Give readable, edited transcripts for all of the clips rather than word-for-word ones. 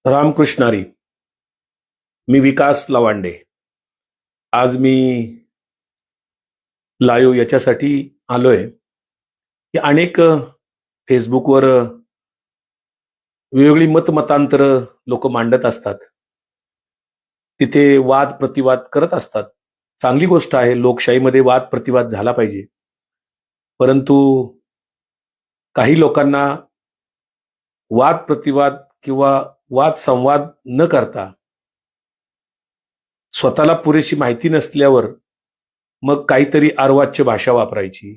रामकृष्णारी. मी विकास लवांडे. आज मी लाईव्ह याच्यासाठी आलोय की अनेक फेसबुकवर वेगवेगळी मतमतांतर लोक मांडत असतात. तिथे वाद प्रतिवाद करत असतात. चांगली गोष्ट आहे, लोकशाहीमध्ये वाद प्रतिवाद झाला पाहिजे. परंतु काही लोकांना वाद प्रतिवाद किंवा वाद संवाद न करता स्वतःला पुरेशी माहिती नसल्यावर मग काहीतरी अर्वाच्य भाषा वापरायची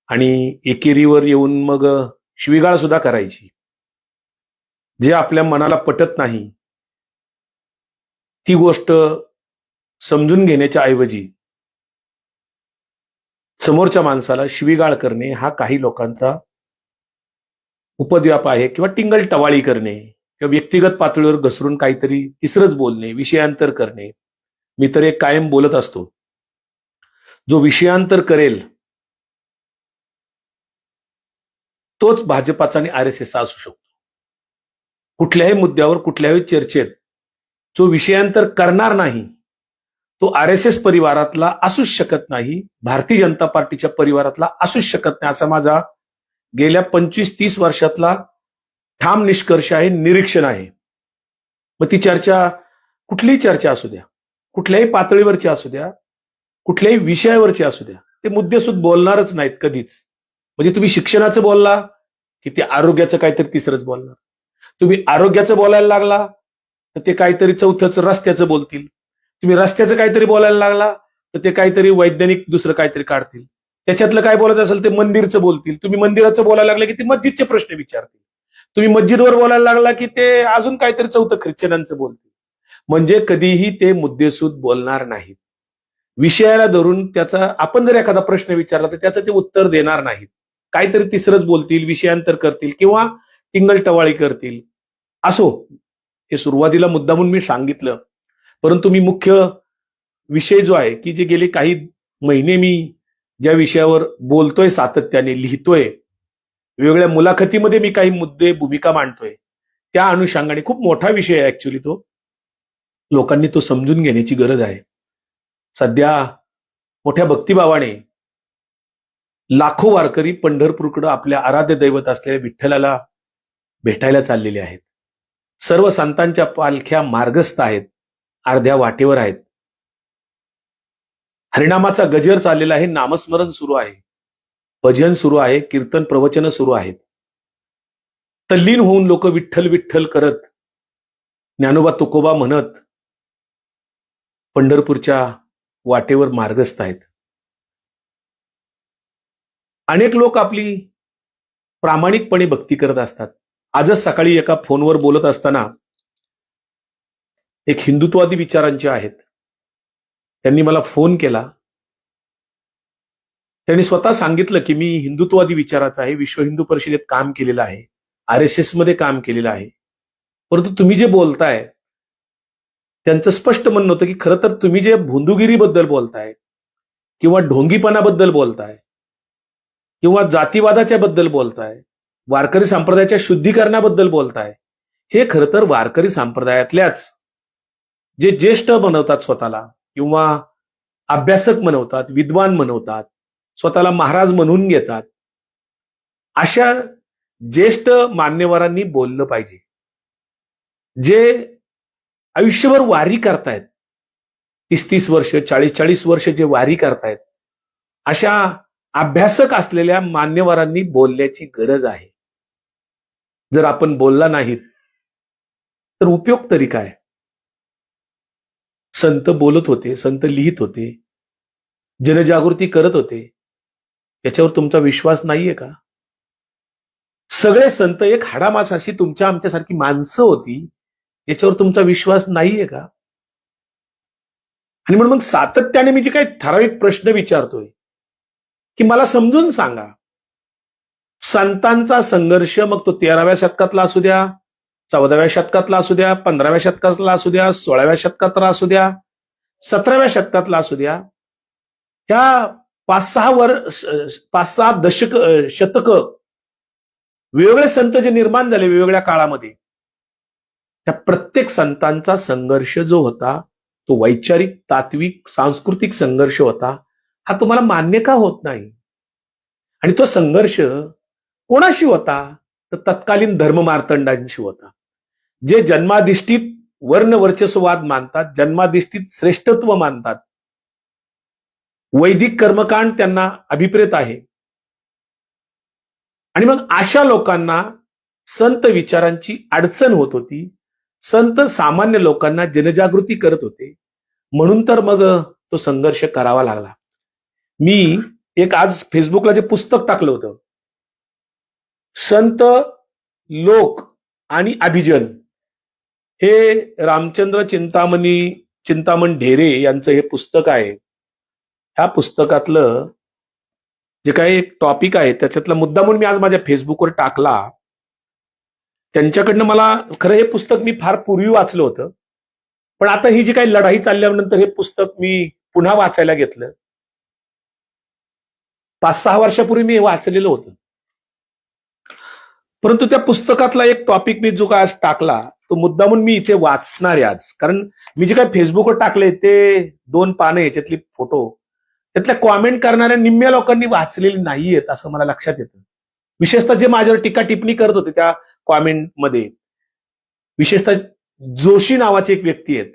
आणि एकेरीवर येऊन मग शिवीगाळ सुद्धा करायची. जे आपल्या मनाला पटत नाही ती गोष्ट समजून घेण्याच्या ऐवजी समोरच्या माणसाला शिवीगाळ करणे हा काही लोकांचा उपद्व्याप आहे, किंवा टिंगल टवाळी करणे किंवा व्यक्तिगत पातळीवर घसरून काहीतरी तिसरंच बोलणे, विषयांतर करणे. मी तर एक कायम बोलत असतो, जो विषयांतर करेल तोच भाजपाचा आणि RSSचा असू शकतो. कुठल्याही मुद्द्यावर कुठल्याही चर्चेत जो विषयांतर करणार नाही तो RSS परिवारातला असूच शकत नाही, भारतीय जनता पार्टीच्या परिवारातला असूच शकत नाही, असा माझा गेल्या 25-30 वर्षातला ठाम निष्कर्ष आहे, निरीक्षण आहे. मग ती चर्चा कुठलीही चर्चा असू द्या, कुठल्याही पातळीवरची असू द्या, कुठल्याही विषयावरची असू द्या, ते मुद्देसूद बोलणारच नाहीत कधीच. म्हणजे तुम्ही शिक्षणाचं बोलला की ते आरोग्याचं काहीतरी तिसरंच बोलणार. तुम्ही आरोग्याचं बोलायला लागला तर ते काहीतरी चौथंच रस्त्याचं बोलतील. तुम्ही रस्त्याचं काहीतरी बोलायला लागला तर ते काहीतरी वैज्ञानिक दुसरं काहीतरी काढतील. त्याच्यातलं काय बोलायचं असेल ते मंदिरचं बोलतील. तुम्ही मंदिराचं बोलायला लागले की ते मस्जिदचे प्रश्न विचारतील. तुम्ही मस्जिदवर बोलायला लागला की ते अजून काहीतरी चौथं ख्रिश्चनांचं बोलतील. म्हणजे कधीही ते मुद्देसूद बोलणार नाहीत. विषयाला धरून त्याचा आपण जर एखादा प्रश्न विचारला तर त्याचं ते उत्तर देणार नाहीत. काहीतरी तिसरंच बोलतील, विषयांतर करतील किंवा टिंगलटवाळी करतील. असो, हे सुरुवातीला मुद्दामून मी सांगितलं. परंतु मी मुख्य विषय जो आहे की जे गेले काही महिने मी ज्या विषयावर बोलतोय, सातत्याने लिहितोय, वेगवेगळ्या मुलाखतीमध्ये मी काही मुद्दे भूमिका मांडतोय, त्या अनुषंगाने खूप मोठा विषय आहे ऍक्च्युली तो. लोकांनी तो समजून घेण्याची गरज आहे. सध्या मोठ्या भक्तिभावाने लाखो वारकरी पंढरपूरकडे आपल्या आराध्य दैवत असलेल्या विठ्ठलाला भेटायला चाललेले आहेत. सर्व संतांच्या पालख्या मार्गस्थ आहेत, अर्ध्या वाटेवर आहेत. हरिनामाचा गजर चाललेला आहे, नामस्मरण सुरू आहे, भजन सुरू आहे, कीर्तन प्रवचन सुरू आहेत. तल्लीन होऊन लोक विठ्ठल विठ्ठल करत, ज्ञानोबा तुकोबा म्हणत पंढरपूरच्या वाटेवर मार्गस्थ आहेत. अनेक लोक आपली प्रामाणिकपणे भक्ती करत असतात. आजच सकाळी एका फोनवर बोलत असताना एक हिंदुत्ववादी विचारांचे आहेत, त्यांनी मला फोन केला. त्यांनी स्वतः सांगितलं की मी हिंदुत्ववादी विचाराचा आहे, विश्व हिंदू परिषदेत काम केलेलं आहे, RSS मध्ये काम केलेलं आहे. परंतु तुम्ही जे बोलताय त्यांचं स्पष्ट म्हणणं होतं की खरं तर तुम्ही जे भोंदूगिरीबद्दल बोलताय किंवा ढोंगीपणाबद्दल बोलताय किंवा जातीवादाच्या बद्दल बोलताय, वारकरी संप्रदायाच्या शुद्धीकरणाबद्दल बोलताय, हे खरं तर वारकरी संप्रदायातल्याच जे ज्येष्ठ बनवतात स्वतःला किंवा अभ्यासक म्हणवतात, विद्वान म्हणवतात, स्वतःला महाराज म्हणून घेतात, अशा ज्येष्ठ मान्यवरांनी बोललं पाहिजे. जे आयुष्यभर वारी करतायत, 30-30 वर्ष, 40-40 वर्ष जे वारी करतायत, अशा अभ्यासक असलेल्या मान्यवरांनी बोलण्याची गरज आहे. जर आपण बोलला नाहीत तर उपयोग तरी काय? संत बोलत होते, संत लिहित होते, जनजागृती करत होते, याच्यावर तुमचा विश्वास नाहीये का? सगळे संत एक हाडामासाशी तुमच्या आमच्यासारखी माणसं होती, याच्यावर तुमचा विश्वास नाहीये का? आणि म्हणून मग सातत्याने मी जे काही ठराविक प्रश्न विचारतोय की मला समजून सांगा, संतांचा संघर्ष मग तो 13व्या शतकातला असू द्या, 14व्या शतकातला असू द्या, 15व्या शतकातला असू द्या, 16व्या शतकातला असू द्या, 17व्या शतकातला असू द्या, ह्या 5-6 शतक वेगवेगळे संत जे निर्माण झाले वेगवेगळ्या काळामध्ये, त्या प्रत्येक संतांचा संघर्ष जो होता तो वैचारिक, तात्विक, सांस्कृतिक संघर्ष होता, हा तुम्हाला मान्य का होत नाही? आणि तो संघर्ष कोणाशी होता? तर तत्कालीन धर्ममार्तंडांशी होता, जे जन्माधिष्ठित वर्णवर्चस्ववाद मानतात, जन्माधिष्ठित श्रेष्ठत्व मानतात. वैदिक कर्मकांड त्यांना अभिप्रेत आहे. आणि मग अशा लोकांना संत विचारांची अडचण होत होती. संत सामान्य लोकांना जनजागृती करत होते. म्हणून तर मग तो संघर्ष करावा लागला. मी एक आज फेसबुकला जे पुस्तक टाकलं होतं, संत, लोक आणि अभिजन, हे रामचंद्र चिंतामण ढेरे यांचं हे पुस्तक आहे. ह्या पुस्तकातलं जे काही एक टॉपिक आहे त्याच्यातला मुद्दा म्हणून मी आज माझ्या फेसबुकवर टाकला. त्यांच्याकडनं मला खरं हे पुस्तक मी फार पूर्वी वाचलं होतं, पण आता ही जी काही लढाई चालल्यानंतर हे पुस्तक मी पुन्हा वाचायला घेतलं. 5-6 वर्षापूर्वी मी हे वाचलेलं होतं, परंतु त्या पुस्तकातला एक टॉपिक मी जो काय आज टाकला तो मुद्दा म्हणून मी इथे वाचणार आहे आज. कारण मी जे काही फेसबुकवर टाकले ते 2 पानं याच्यातली फोटो, त्यातल्या कॉमेंट करणाऱ्या निम्म्या लोकांनी वाचलेली नाहीयेत असं मला लक्षात येतं. विशेषतः जे माझ्यावर टीका टिप्पणी करत होते त्या कॉमेंटमध्ये, विशेषतः जोशी नावाचे एक व्यक्ती आहेत,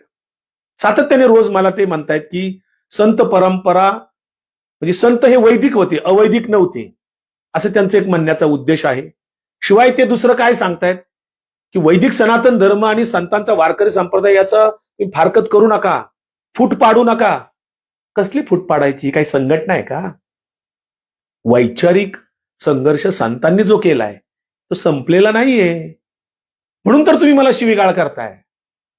सातत्याने रोज मला ते म्हणतायत की संत परंपरा म्हणजे संत हे वैदिक होते, अवैदिक नव्हते, असं त्यांचं एक म्हणण्याचा उद्देश आहे. शिवाय ते दुसरं काय सांगतायत की वैदिक सनातन धर्म आणि संतांचा वारकरी संप्रदाय याचा फारकत करू नका, फूट पाडू नका. कसली फूट पाडायची? काही संघटना आहे का? वैचारिक संघर्ष संतांनी जो केलाय तो संपलेला नाहीये. म्हणून तर तुम्ही मला शिवीगाळ करताय.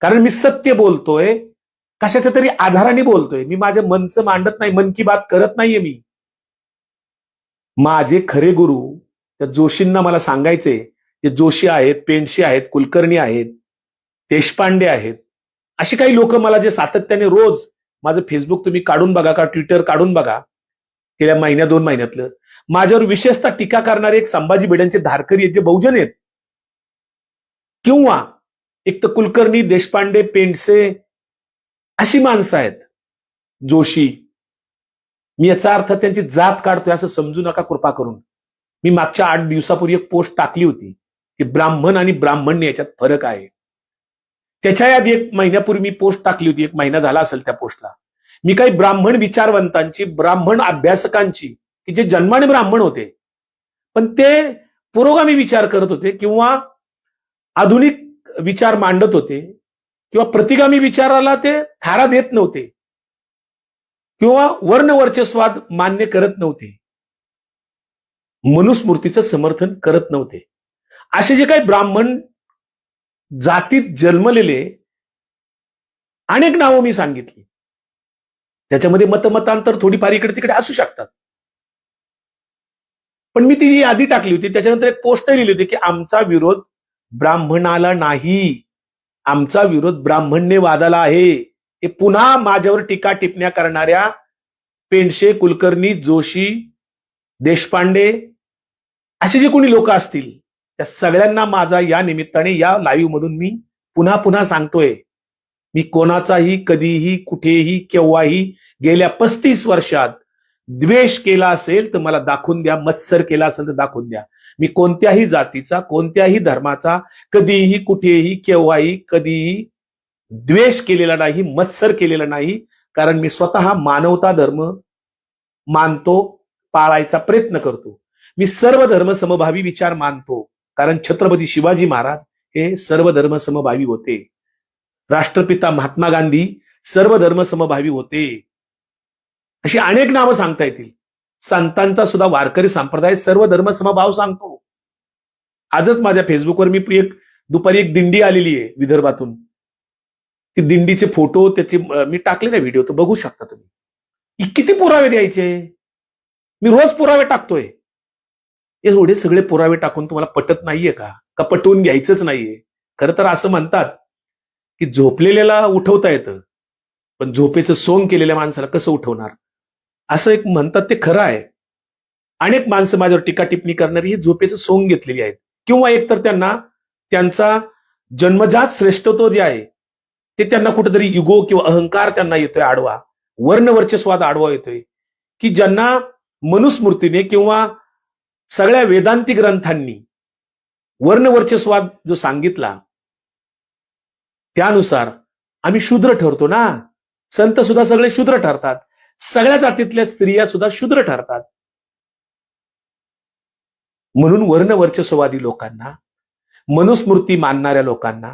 कारण मी सत्य बोलतोय, कशाच्या तरी आधाराने बोलतोय. मी माझ्या मनचं मांडत नाही, मन की बात करत नाहीये मी. माझे खरे गुरु त्या जोशींना मला सांगायचे, जे जोशी आहेत, पेंडसे आहेत, कुलकर्णी आहेत, देशपांडे आहेत, अशी काही लोक मला जे सातत्याने रोज माझं फेसबुक तुम्ही काढून बघा का ट्विटर काढून बघा, गेल्या 1-2 महिन्यातलं माझ्यावर विशेषतः टीका करणारे एक संभाजी भिड्यांचे धारकरी आहेत, जे बहुजन आहेत, किंवा एक तर कुलकर्णी, देशपांडे, पेंडसे अशी माणसं आहेत, जोशी. मी याचा अर्थ त्यांची जात काढतोय असं समजू नका कृपा करून. मी मागच्या 8 दिवसापूर्वी एक पोस्ट टाकली होती की ब्राह्मण आणि ब्राह्मण्य याच्यात फरक आहे. त्याच्या आधी 1 महिन्यापूर्वी मी पोस्ट टाकली होती, 1 महिना झाला असेल त्या पोस्टला. मी काही ब्राह्मण विचारवंतांची, ब्राह्मण अभ्यासकांची, की जे जन्माने ब्राह्मण होते पण ते पुरोगामी विचार करत होते किंवा आधुनिक विचार मांडत होते किंवा प्रतिगामी विचाराला ते थारा देत नव्हते किंवा वर्णवर्चस्वाद मान्य करत नव्हते, मनुस्मृतीचं समर्थन करत नव्हते, असे जे काही ब्राह्मण जातीत जन्मलेले अनेक नावं मी सांगितली. त्याच्यामध्ये मतमतांतर थोडीफार इकडे तिकडे असू शकतात, पण मी ती यादी टाकली होती. त्याच्यानंतर एक पोस्ट लिहिली होती की आमचा विरोध ब्राह्मणाला नाही, आमचा विरोध ब्राह्मण्यवादाला आहे. हे पुन्हा माझ्यावर टीका टिप्पण्या करणाऱ्या पेंडसे, कुलकर्णी, जोशी, देशपांडे असे जे कोणी लोक असतील त्या सगळ्यांना माझा या निमित्ताने या लाईव्ह मधून मी पुन्हा पुन्हा सांगतोय, मी कोणाचाही कधीही कुठेही केव्हाही गेल्या 35 वर्षात द्वेष केला असेल तर मला दाखवून द्या, मत्सर केला असेल तर दाखवून द्या. मी कोणत्याही जातीचा, कोणत्याही धर्माचा कधीही कुठेही केव्हाही कधीही द्वेष केलेला नाही, मत्सर केलेला नाही. कारण मी स्वतः मानवता धर्म मानतो, पाळायचा प्रयत्न करतो. मी सर्व धर्म समभावी विचार मानतो, कारण छत्रपती शिवाजी महाराज हे सर्व धर्म समभावी होते. राष्ट्रपिता महात्मा गांधी सर्व धर्म समभावी होते. अशी अनेक नावं सांगता येतील. संतांचा सुद्धा वारकरी संप्रदाय सर्व धर्म समभाव सांगतो. आजच माझ्या फेसबुकवर मी दुपारी एक दिंडी आलेली आहे विदर्भातून, ती दिंडीचे फोटो त्याचे मी टाकले ना व्हिडिओ, तो बघू शकता तुम्ही. किती पुरावे द्यायचे? मी रोज पुरावे टाकतोय. एवढे सगळे पुरावे टाकून तुम्हाला पटत नाहीये का पटवून घ्यायचंच नाहीये? खरं तर असं म्हणतात की झोपलेल्याला उठवता येतं, पण झोपेचं सोंग केलेल्या माणसाला कसं उठवणार, असं एक म्हणतात. ते खरं आहे. अनेक माणसं माझ्यावर टीका टिप्पणी करणारी ही झोपेचं सोंग घेतलेली आहेत, किंवा एकतर त्यांना त्यांचा जन्मजात श्रेष्ठत्व जे आहे ते त्यांना कुठेतरी इगो किंवा अहंकार त्यांना येतोय आडवा, वर्णवर्चस्वाद आडवा येतोय, की ज्यांना मनुस्मृतीने किंवा सगळ्या वेदांती ग्रंथांनी वर्णवर्चस्वाद जो सांगितला त्यानुसार आम्ही शूद्र ठरतो ना. संत सुद्धा सगळे शूद्र ठरतात, सगळ्या जातीतल्या स्त्रिया सुद्धा शूद्र ठरतात. म्हणून वर्णवर्चस्ववादी लोकांना, मनुस्मृती मानणाऱ्या लोकांना,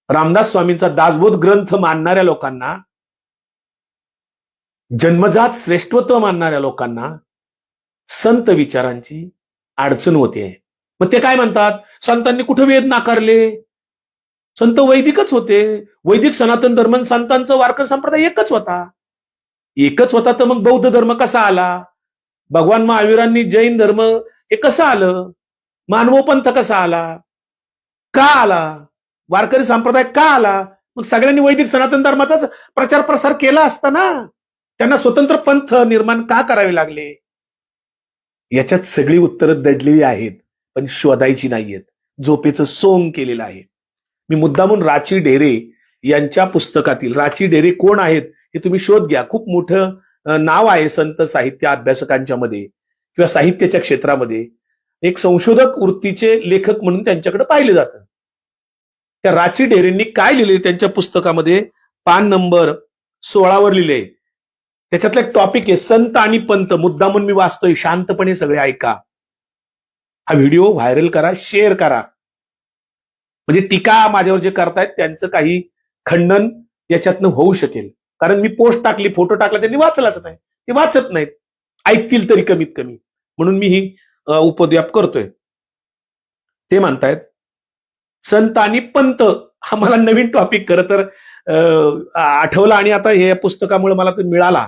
रामदास स्वामींचा दासबोध ग्रंथ मानणाऱ्या लोकांना, जन्मजात श्रेष्ठत्व मानणाऱ्या लोकांना संत विचारांची अडचण होते. मग ते काय म्हणतात, संतांनी कुठे वेद नाकारले, संत वैदिकच होते, वैदिक सनातन धर्म संतांचं वारकरी संप्रदाय एकच होता. एकच होता तर मग बौद्ध धर्म कसा आला, भगवान महावीरांनी जैन धर्म हे कसं आलं, मानव पंथ कसा आला, का आला, वारकरी संप्रदाय का आला. मग सगळ्यांनी वैदिक सनातन धर्माचाच प्रचार प्रसार केला असता ना. त्यांना स्वतंत्र पंथ निर्माण का करावे लागले. याच्यात सगळी उत्तरं दडलेली आहेत, पण शोधायची नाहीयेत. झोपेचं सोंग केलेलं आहे. मी मुद्दामून राची ढेरे यांच्या पुस्तकातील, राची ढेरे कोण आहेत हे तुम्ही शोध घ्या, खूप मोठं नाव आहे संत साहित्य अभ्यासकांच्या मध्ये किंवा साहित्याच्या क्षेत्रामध्ये. एक संशोधक वृत्तीचे लेखक म्हणून त्यांच्याकडे पाहिले जातं. त्या राची ढेरेंनी काय लिहिले त्यांच्या पुस्तकामध्ये, पान नंबर 16 लिहिले. त्याच्यातला एक टॉपिक आहे संत आणि पंत. मुद्दामून मी वाचतोय, शांतपणे सगळे ऐका. हा व्हिडिओ व्हायरल करा, शेअर करा, म्हणजे टीका माझ्यावर जे करतायत त्यांचं काही खंडन याच्यातनं होऊ शकेल. कारण मी पोस्ट टाकली, फोटो टाकला, त्यांनी वाचलाच नाही, ते वाचत नाहीत, ऐकतील तरी कमीत कमी. म्हणून मी ही उपद्व्याप करतोय. ते म्हणतायत संत आणि पंत. हा मला नवीन टॉपिक खरं तर आठवला आणि आता हे पुस्तकामुळे मला तो मिळाला.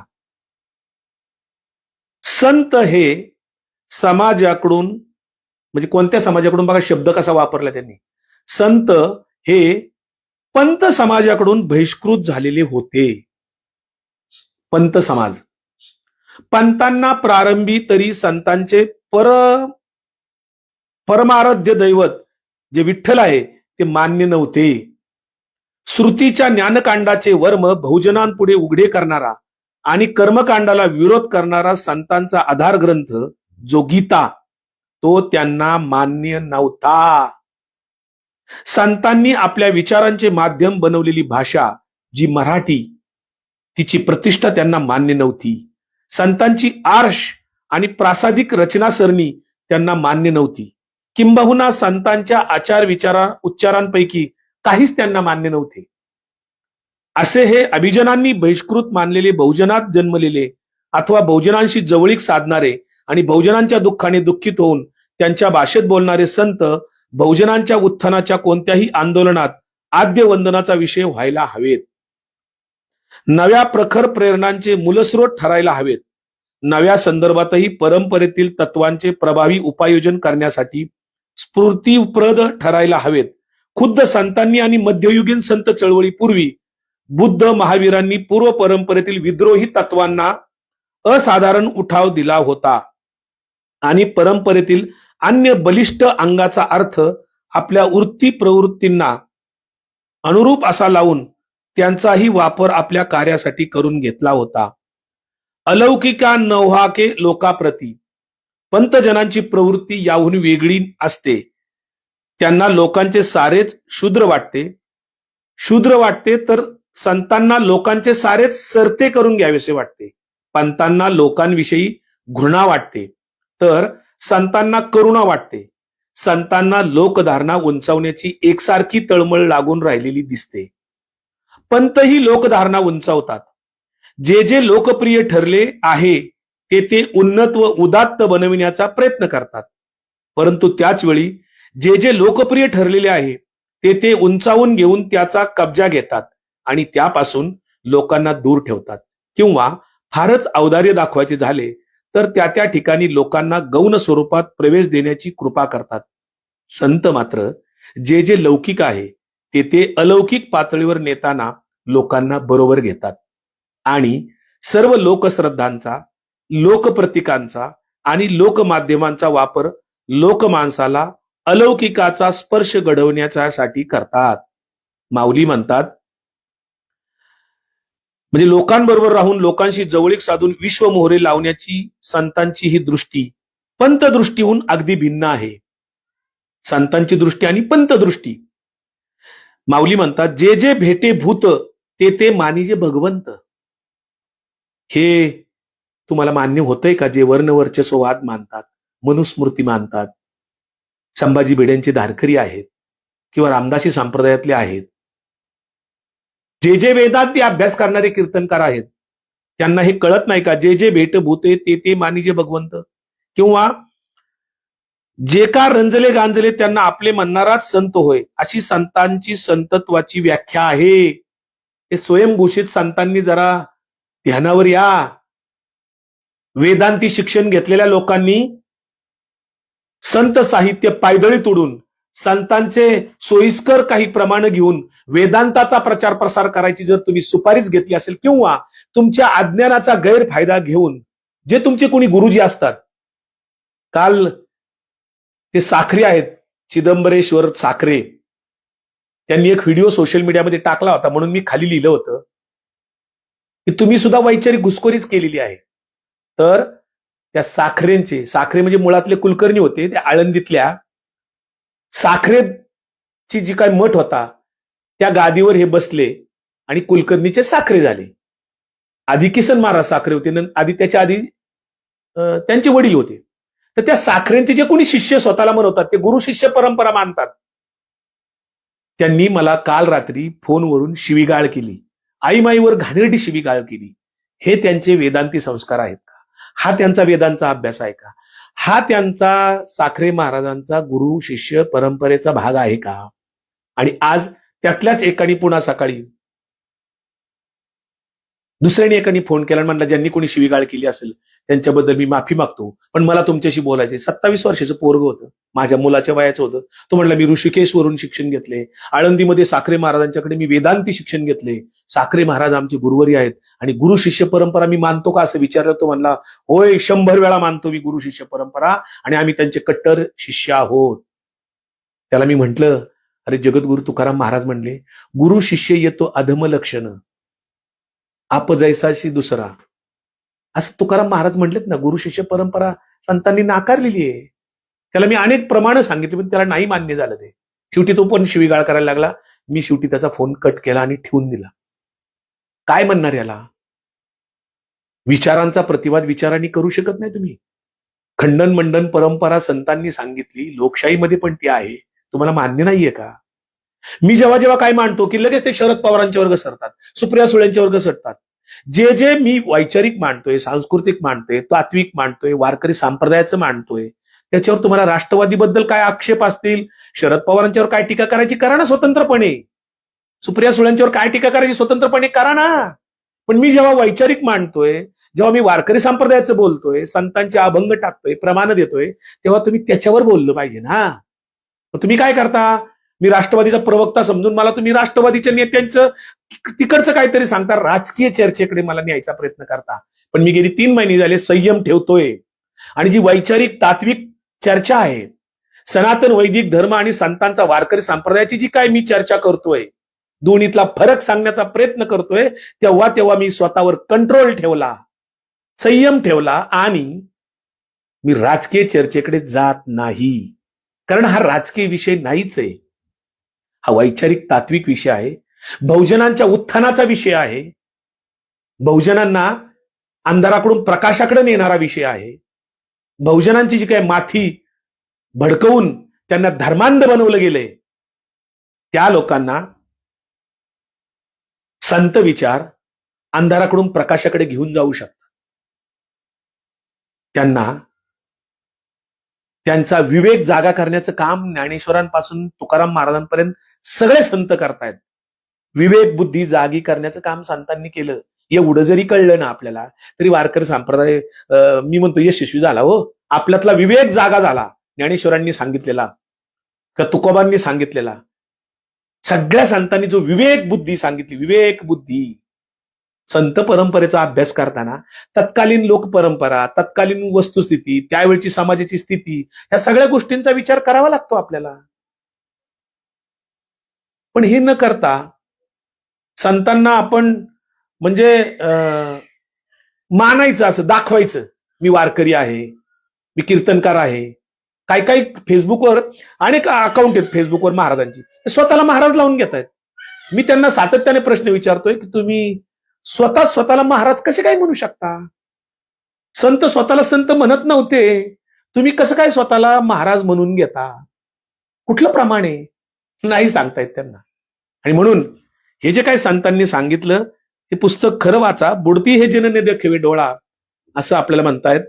संत हे समाजाकडून, म्हणजे कोणत्या समाजाकडून, बघा शब्द कसा वापरला त्यांनी. संत हे पंत समाजाकडून बहिष्कृत झालेले होते. पंत समाज, पंतांना प्रारंभी तरी संतांचे परमाराध्य दैवत जे विठ्ठल आहे ते मान्य नव्हते. श्रुतीच्या ज्ञानकांडाचे वर्म बहुजनांपुढे उघडे करणारा आणि कर्मकांडाला विरोध करणारा संतांचा आधार ग्रंथ जो गीता, तो त्यांना मान्य नव्हता. संतांनी आपल्या विचारांचे माध्यम बनवलेली भाषा जी मराठी, तिची प्रतिष्ठा त्यांना मान्य नव्हती. संतांची आर्ष आणि प्रासादिक रचनासरणी त्यांना मान्य नव्हती. किंबहुना संतांच्या आचार उच्चारांपैकी काहीच त्यांना मान्य नव्हते. असे हे अभिजनांनी बहिष्कृत मानलेले, बहुजनात जन्मलेले अथवा बहुजनांशी जवळीक साधणारे आणि बहुजनांच्या दुःखाने दुःखित होऊन त्यांच्या भाषेत बोलणारे संत बहुजनांच्या उत्थानाच्या कोणत्याही आंदोलनात आद्य वंदनाचा विषय व्हायला हवेत. नव्या प्रखर प्रेरणांचे मूलस्रोत ठरायला हवेत. नव्या संदर्भातही परंपरेतील तत्वांचे प्रभावी उपायोजन करण्यासाठी स्फूर्तीप्रद ठरायला हवेत. खुद्द संतांनी आणि मध्ययुगीन संत चळवळीपूर्वी बुद्ध महावीरांनी पूर्व परंपरेतील विद्रोही तत्वांना असाधारण उठाव दिला होता आणि परंपरेतील अन्य बलिष्ठ अंगाचा अर्थ आपल्या वृत्ती प्रवृत्तींना अनुरूप असा लावून त्यांचाही वापर आपल्या कार्यासाठी करून घेतला होता. अलौकिका नौहाके लोकाप्रती पंतजनांची प्रवृत्ती याहून वेगळी असते. त्यांना लोकांचे सारेच शूद्र वाटते तर संतांना लोकांचे सारेच सरते करून घ्यावेसे वाटते. पंतांना लोकांविषयी घृणा वाटते तर संतांना करुणा वाटते. संतांना लोकधारणा उंचावण्याची एकसारखी तळमळ लागून राहिलेली दिसते. पंतही लोकधारणा उंचावतात. जे जे लोकप्रिय ठरले आहे ते उन्नत व उदात्त बनविण्याचा प्रयत्न करतात. परंतु त्याच वेळी जे जे लोकप्रिय ठरलेले आहे ते उंचावून घेऊन त्याचा कब्जा घेतात आणि त्यापासून लोकांना दूर ठेवतात. किंवा फारच औदार्य दाखवायचे झाले तर त्या ठिकाणी लोकांना गौण स्वरूपात प्रवेश देण्याची कृपा करतात. संत मात्र जे जे लौकिक आहे ते अलौकिक पातळीवर नेताना लोकांना बरोबर घेतात आणि सर्व लोकश्रद्धांचा, लोकप्रतिकांचा आणि लोकमाध्यमांचा वापर लोकमानसाला अलौकिकाचा स्पर्श घडवण्यासाठी करतात. माऊली म्हणतात, म्हणजे लोकांबरोबर राहून लोकांशी जवळीक साधून विश्व मोहरे लावण्याची संतांची ही दृष्टी पंतदृष्टीहून अगदी भिन्न आहे. संतांची दृष्टी आणि पंतदृष्टी. माऊली म्हणतात, जे जे भेटे भूत ते ते मानिजे भगवंत. हे तुम्हाला मान्य होतंय का? जे वर्णवर्चस्ववाद मानतात, मनुस्मृती मानतात, संभाजी भिडेंचे धारकरी आहेत किंवा रामदासी संप्रदायातले आहेत, जे जे वेदांती अभ्यास करणारे कीर्तनकार आहेत, त्यांना हे कळत नाही का? जे जे भेट भूते ते ते मानिजे भगवंत. किंवा जे का रंजले गांजले त्यांना आपले म्हणणाराच संत होय, अशी संतांची संतत्वाची व्याख्या आहे. ते स्वयंघोषित संतांनी जरा ध्यानावर या. वेदांती शिक्षण घेतलेल्या लोकांनी संत साहित्य पायदळी तोडून संतांचे सोयीस्कर काही प्रमाण घेऊन वेदांताचा प्रचार प्रसार करायची जर तुम्ही सुपारीच घेतली असेल, किंवा तुमच्या अज्ञानाचा गैरफायदा घेऊन जे तुमचे कोणी गुरुजी असतात, काल ते साखरे आहेत, चिदंबरेश्वर साखरे, त्यांनी एक व्हिडिओ सोशल मीडियामध्ये टाकला होता, म्हणून मी खाली लिहिलं होतं की तुम्ही सुद्धा वैचारिक घुसखोरीच केलेली आहे. तर त्या साखरे म्हणजे मुळातले कुलकर्णी होते, त्या आळंदीतल्या साखरेची जी काय मठ होता त्या गादीवर हे बसले आणि कुलकर्णीचे साखरे झाले. आधी किसन महाराज साखरे होते, आधी त्याच्या आधी त्यांचे वडील होते. तर त्या साखरेंचे जे कोणी शिष्य स्वतःला म्हणतात ते गुरु शिष्य परंपरा मानतात. त्यांनी मला काल रात्री फोनवरून शिवीगाळ केली, आईमाईवर घाणेरडी शिवीगाळ केली. हे त्यांचे वेदांती संस्कार आहेत का? हा त्यांचा वेदांचा अभ्यास आहे का? हा त्यांचा साखरे महाराजांचा गुरु शिष्य परंपरेचा भाग आहे का? आणि आज त्यातल्याच एकाने पुन्हा सकाळी दुसऱ्याने एकाने फोन केला आणि म्हणला, ज्यांनी कोणी शिवीगाळ केली असेल त्यांच्याबद्दल मी माफी मागतो, पण मला तुमच्याशी बोलायचे. 27 वर्षाचं पोरग होतं, माझ्या मुलाच्या वयाचं होतं. तो म्हणला, मी ऋषिकेशवरून शिक्षण घेतले, आळंदीमध्ये साखरे महाराजांच्याकडे मी वेदांती शिक्षण घेतले, साखरे महाराज आमचे गुरुवरी आहेत आणि गुरु शिष्य परंपरा मी मानतो का असं विचारलं. तो म्हणला, होय, 100 वेळा मानतो मी गुरु शिष्य परंपरा आणि आम्ही त्यांचे कट्टर शिष्य आहोत. त्याला मी म्हंटल, अरे जगद्गुरु तुकाराम महाराज म्हणले, गुरु शिष्य येतो अधम लक्षण, आप जैसाशी दुसरा, असं तुकाराम महाराज म्हटलेत ना. गुरु शिष्य परंपरा संतांनी नाकारलेली आहे. त्याला मी अनेक प्रमाण सांगितले, पण त्याला नाही मान्य झालं. ते शेवटी तो पण शिवीगाळ करायला लागला. मी शेवटी त्याचा फोन कट केला आणि ठेवून दिला. काय म्हणणार याला? विचारांचा प्रतिवाद विचारांनी करू शकत नाही तुम्ही. खंडन मंडन परंपरा संतांनी सांगितली, लोकशाहीमध्ये पण ती आहे. तुम्हाला मान्य नाहीये का? मी जेव्हा जेव्हा काय मांडतो की लगेच ते शरद पवारांच्या वर्ग सरतात, सुप्रिया सुळेंच्या वर्ग सरतात. जे जे मी वैचारिक मांडतोय, सांस्कृतिक मांडतोय, तात्विक मांडतोय, वारकरी संप्रदायाचं मांडतोय, त्याच्यावर तुम्हाला राष्ट्रवादीबद्दल काय आक्षेप असतील, शरद पवारांच्यावर काय टीका करायची करा ना स्वतंत्रपणे, सुप्रिया सुळेंच्यावर काय टीका करायची स्वतंत्रपणे करा ना. पण मी जेव्हा वैचारिक मांडतोय, जेव्हा मी वारकरी संप्रदायाचं बोलतोय, संतांचे अभंग टाकतोय, प्रमाण देतोय, तेव्हा तुम्ही त्याच्यावर बोललं पाहिजे ना. तुम्ही काय करता? मी राष्ट्रवादीचा प्रवक्ता समजून मला तुम्ही राष्ट्रवादीच्या नेत्यांचं तिकडचं काहीतरी सांगता, राजकीय चर्चेकडे मला न्यायचा प्रयत्न करता. पण मी गेली 3 महिने झाले संयम ठेवतोय. आणि जी वैचारिक तात्विक चर्चा आहे, सनातन वैदिक धर्म आणि संतांचा वारकरी संप्रदायाची जी काय मी चर्चा करतोय, दोन्हीतला फरक सांगण्याचा प्रयत्न करतोय, तेव्हा तेव्हा मी स्वतःवर कंट्रोल ठेवला, संयम ठेवला आणि मी राजकीय चर्चेकडे जात नाही. कारण हा राजकीय विषय नाहीच आहे. हा वैचारिक तात्विक विषय आहे, बहुजनांच्या उत्थानाचा विषय आहे, बहुजनांना अंधाराकडून प्रकाशाकडे नेणारा विषय आहे. बहुजनांची जी काय माथी भडकवून त्यांना धर्मांध बनवलं गेलंय, त्या लोकांना संत विचार अंधाराकडून प्रकाशाकडे घेऊन जाऊ शकतात. त्यांना त्यांचा विवेक जागा करण्याचं काम ज्ञानेश्वरांपासून तुकाराम महाराजांपर्यंत सगळे संत करतायत. विवेक बुद्धी जागी करण्याचं काम संतांनी केलं. एवढं जरी कळलं ना आपल्याला, तरी वारकरी संप्रदाय मी म्हणतो यशस्वी झाला. हो, आपल्यातला विवेक जागा झाला. ज्ञानेश्वरांनी सांगितलेला का तुकोबांनी सांगितलेला, सगळ्या संतांनी जो विवेक बुद्धी सांगितली, विवेक बुद्धी संत परंपरेचा अभ्यास करताना तत्कालीन लोकपरंपरा, तत्कालीन वस्तुस्थिती, त्यावेळची समाजाची स्थिती, या सगळ्या गोष्टींचा विचार करावा लागतो आपल्याला. पण हे न करता संतांना आपण म्हणजे मानायचं, असं दाखवायचं, मी वारकरी आहे, मी कीर्तनकार आहे. काही काही फेसबुकवर अनेक अकाउंट आहेत फेसबुकवर महाराजांची, स्वतःला महाराज लावून घेत आहेत. मी त्यांना सातत्याने प्रश्न विचारतोय की तुम्ही स्वतःला महाराज कसे काय म्हणू शकता? संत स्वतःला संत म्हणत नव्हते, तुम्ही कसं काय स्वतःला महाराज म्हणून घेता? कुठलं प्रमाण आहे? नाही सांगतायत त्यांना. आणि म्हणून हे जे काही संतांनी सांगितलं, हे पुस्तक खरं वाचा. बुडती हे जनने देखवे डोळा, असं आपल्याला म्हणतायत.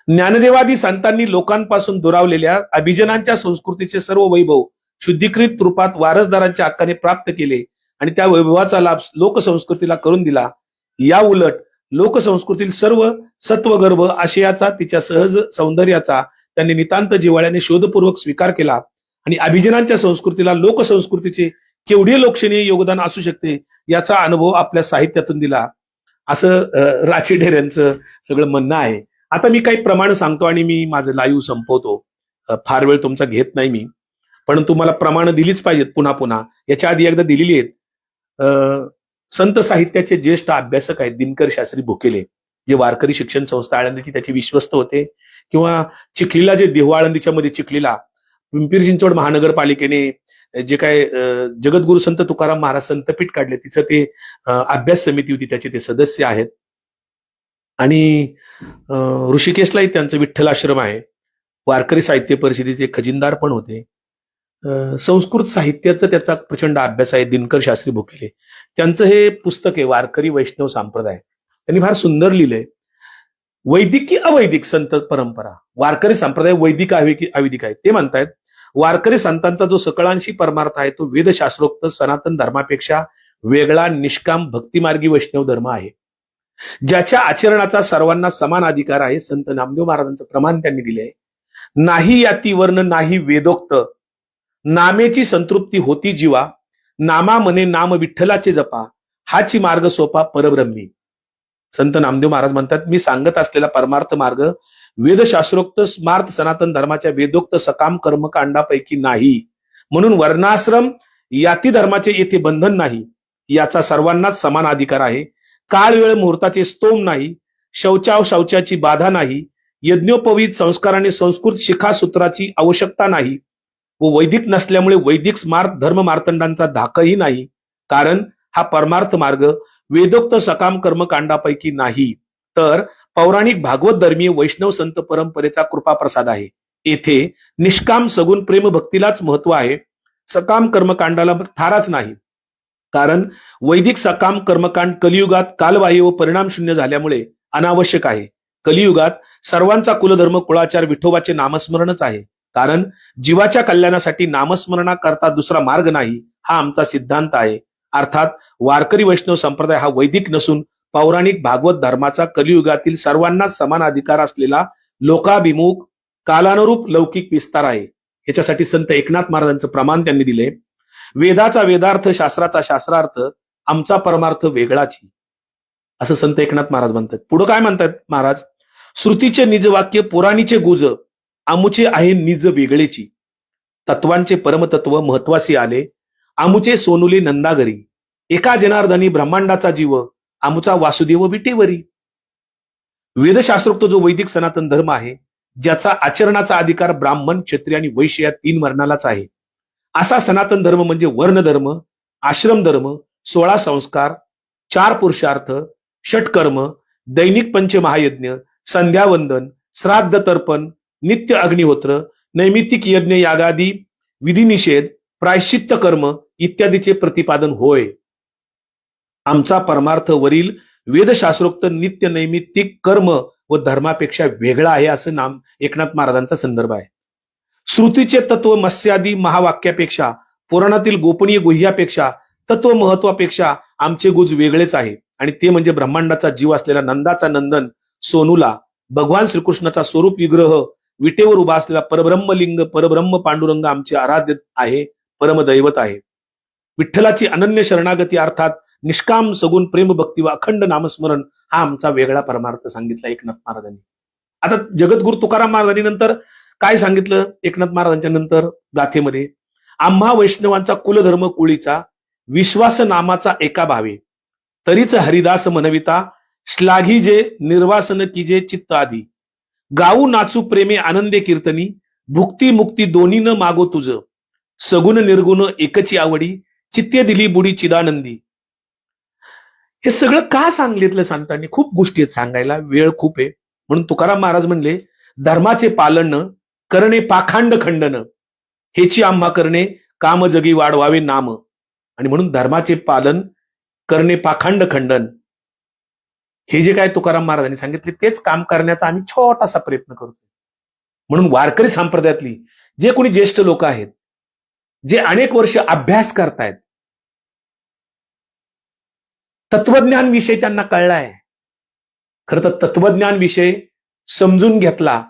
ज्ञानदेवादी संतांनी लोकांपासून दुरावलेल्या अभिजनांच्या संस्कृतीचे सर्व वैभव शुद्धीकृत रूपात वारसदारांच्या हक्काने प्राप्त केले आणि त्या वैभवाचा लाभ लोकसंस्कृतीला करून दिला. या उलट लोकसंस्कृतीतील सर्व सत्वगर्भ आशयाचा, तिच्या सहज सौंदर्याचा त्यांनी नितांत जिव्हाळ्याने शोधपूर्वक स्वीकार केला आणि अभिजनांच्या संस्कृतीला लोकसंस्कृतीचे केवढे लोकशाही योगदान असू शकते याचा अनुभव आपल्या साहित्यातून दिला, असं राचेढेऱ्यांचं सगळं म्हणणं आहे. आता मी काही प्रमाण सांगतो आणि मी माझं लाईव्ह संपवतो. फार वेळ तुमचा घेत नाही मी, पण तुम्हाला प्रमाण दिलीच पाहिजेत पुन्हा पुन्हा. याच्या आधी एकदा दिलेली आहेत. संत साहित्याचे ज्येष्ठ अभ्यासक आहेत दिनकर शास्त्री भुकेले, जे वारकरी शिक्षण संस्था आळंदीची त्याचे विश्वस्त होते, किंवा चिखलीला जे देहू आळंदीच्या मध्ये चिखलीला पिंपरी चिंचवड महानगरपालिकेने जे काय जगद्गुरु संत तुकाराम महाराज संतपीठ काढले, तिचं ते अभ्यास समिती होती, त्याचे ते सदस्य आहेत. आणि ऋषिकेशलाही त्यांचं विठ्ठल आश्रम आहे. वारकरी साहित्य परिषदेचे खजिनदार पण होते. संस्कृत साहित्याचा त्याचा प्रचंड अभ्यास आहे दिनकर शास्त्री भुकेले. त्यांचं हे पुस्तक आहे वारकरी वैष्णव संप्रदाय. त्यांनी फार सुंदर लिहिलंय. वैदिक की अवैदिक संत परंपरा, वारकरी संप्रदाय वैदिक आहे की अवैदिक आहे? ते म्हणतायत वारकरी संतांचा जो सकळांशी परमार्थ आहे तो वेदशास्त्रोक्त सनातन धर्मापेक्षा वेगळा निष्काम भक्तिमार्गी वैष्णव धर्म आहे, ज्याच्या आचरणाचा सर्वांना समान अधिकार आहे. संत नामदेव महाराजांचं प्रमाण त्यांनी दिले आहे. नाही याती वर्ण नाही वेदोक्त, नामेची संतृप्ती होती जीवा, नामा मने नाम विठ्ठलाचे जपा, हाची मार्ग सोपा परब्रह्मी. संत नामदेव महाराज म्हणतात, मी सांगत असलेला परमार्थ मार्ग वेदशास्त्रोक्त स्मार्थ सनातन धर्माच्या वेदोक्त सकाम कर्मकांडापैकी नाही, म्हणून वर्णाश्रम याती धर्माचे येथे बंधन नाही, याचा सर्वांनाच समान अधिकार आहे. काळ वेळ मुहूर्ताचे स्तोम नाही, शौचाची बाधा नाही, यज्ञोपवीत संस्काराने संस्कृत शिखासूत्राची आवश्यकता नाही व वैदिक नसल्यामुळे वैदिक स्मार्थ धर्म मार्तंडांचा धाकही नाही, कारण हा परमार्थ मार्ग वेदोक्त सकाम कर्मकांडापैकी नाही, तर पौराणिक भागवत धर्मीय वैष्णव संत परंपरेचा कृपाप्रसाद आहे. येथे निष्काम सगुण प्रेम भक्तीलाच महत्व आहे, सकाम कर्मकांडाला थाराच नाही. कारण वैदिक सकाम कर्मकांड कलियुगात कालबाह्य व परिणाम शून्य झाल्यामुळे अनावश्यक आहे. कलियुगात सर्वांचा कुलधर्म कुळाचार विठोबाचे नामस्मरणच आहे, कारण जीवाच्या कल्याणासाठी नामस्मरणाकरता दुसरा मार्ग नाही, हा आमचा सिद्धांत आहे. अर्थात वारकरी वैष्णव संप्रदाय हा वैदिक नसून पौराणिक भागवत धर्माचा कलियुगातील सर्वांनाच समान अधिकार असलेला लोकाभिमुख कालानुरूप लौकिक विस्तार आहे. याच्यासाठी संत एकनाथ महाराजांचं प्रमाण त्यांनी दिले. वेदाचा वेदार्थ, शास्त्राचा शास्त्रार्थ, आमचा परमार्थ वेगळाची, असं संत एकनाथ महाराज म्हणतात. पुढे काय म्हणतात महाराज? श्रुतीचे निज वाक्य पुराणीचे गुज, आमुचे आहे निज वेगळेची, तत्वांचे परमतत्व महत्वासी आले, आमुचे सोनुले नंदागरी, एका जनार्दनी ब्रह्मांडाचा जीव, आमुचा वासुदेव विटेवरी. वेदशास्त्रोक्त जो वैदिक सनातन धर्म आहे, ज्याचा आचरणाचा अधिकार ब्राह्मण, क्षत्रिय आणि वैश्य या 3 वर्णालाच आहे, असा सनातन धर्म म्हणजे वर्णधर्म, आश्रम धर्म, 16 संस्कार, 4 पुरुषार्थ, षटकर्म, दैनिक पंचमहायज्ञ, संध्यावंदन, श्राद्ध तर्पण, नित्य अग्निहोत्र, नैमित्तिक यज्ञ यागादी विधिनिषेध, प्रायश्चित्त कर्म इत्यादीचे प्रतिपादन होय. आमचा परमार्थ वरील वेदशास्त्रोक्त नित्य नैमित्तिक कर्म व धर्मापेक्षा वेगळा आहे, असं नाम एकनाथ महाराजांचा संदर्भ आहे. श्रुतीचे तत्व मत्स्यादी महावाक्यापेक्षा, पुराणातील गोपनीय गुह्यापेक्षा, तत्व महत्वापेक्षा आमचे गुज वेगळेच आहे, आणि ते म्हणजे ब्रह्मांडाचा जीव असलेला नंदाचा नंदन सोनूला, भगवान श्रीकृष्णाचा स्वरूप विग्रह विटेवर उभा असलेला परब्रह्मलिंग परब्रह्म पांडुरंग आमचे आराध्य आहे, परमदैवत आहे. विठ्ठलाची अनन्य शरणागती अर्थात निष्काम सगुण प्रेम भक्ती व अखंड नामस्मरण हा आमचा वेगळा परमार्थ सांगितला एकनाथ महाराजांनी. आता जगद्गुरु तुकाराम महाराजांनी नंतर काय सांगितलं एकनाथ महाराजांच्या नंतर गाथेमध्ये? आम्हा वैष्णवांचा कुलधर्म कुळीचा, विश्वास नामाचा एका भावे, तरीच हरिदास म्हणविता, श्लाघी जे निर्वासन कीजे चित्त आधी, गाऊ नाचू प्रेमे आनंदे कीर्तनी, भुक्ती मुक्ती दोन्ही न मागो तुझ, सगुण निर्गुण एकची आवडी, चित्ते दिली बुडी चिदानंदी. हे सगळं का सांगितलं संतांनी? खूप गोष्टी आहेत सांगायला, वेळ खूप आहे. म्हणून तुकाराम महाराज म्हणले, धर्माचे पालन करणे पाखांड खंडन, हेची आम्हा करणे काम जगी वाढवावे नाम. आणि म्हणून धर्माचे पालन करणे पाखांड खंडन हे जे काय तुकाराम महाराजांनी सांगितले तेच काम करण्याचा आम्ही छोटासा प्रयत्न करतो. म्हणून वारकरी संप्रदायातली जे कोणी ज्येष्ठ लोक आहेत, जे अनेक वर्ष अभ्यास करतायत, तत्वज्ञान विषय त्यांना कळलाय, खरं तर तत्वज्ञान विषय समजून घेतला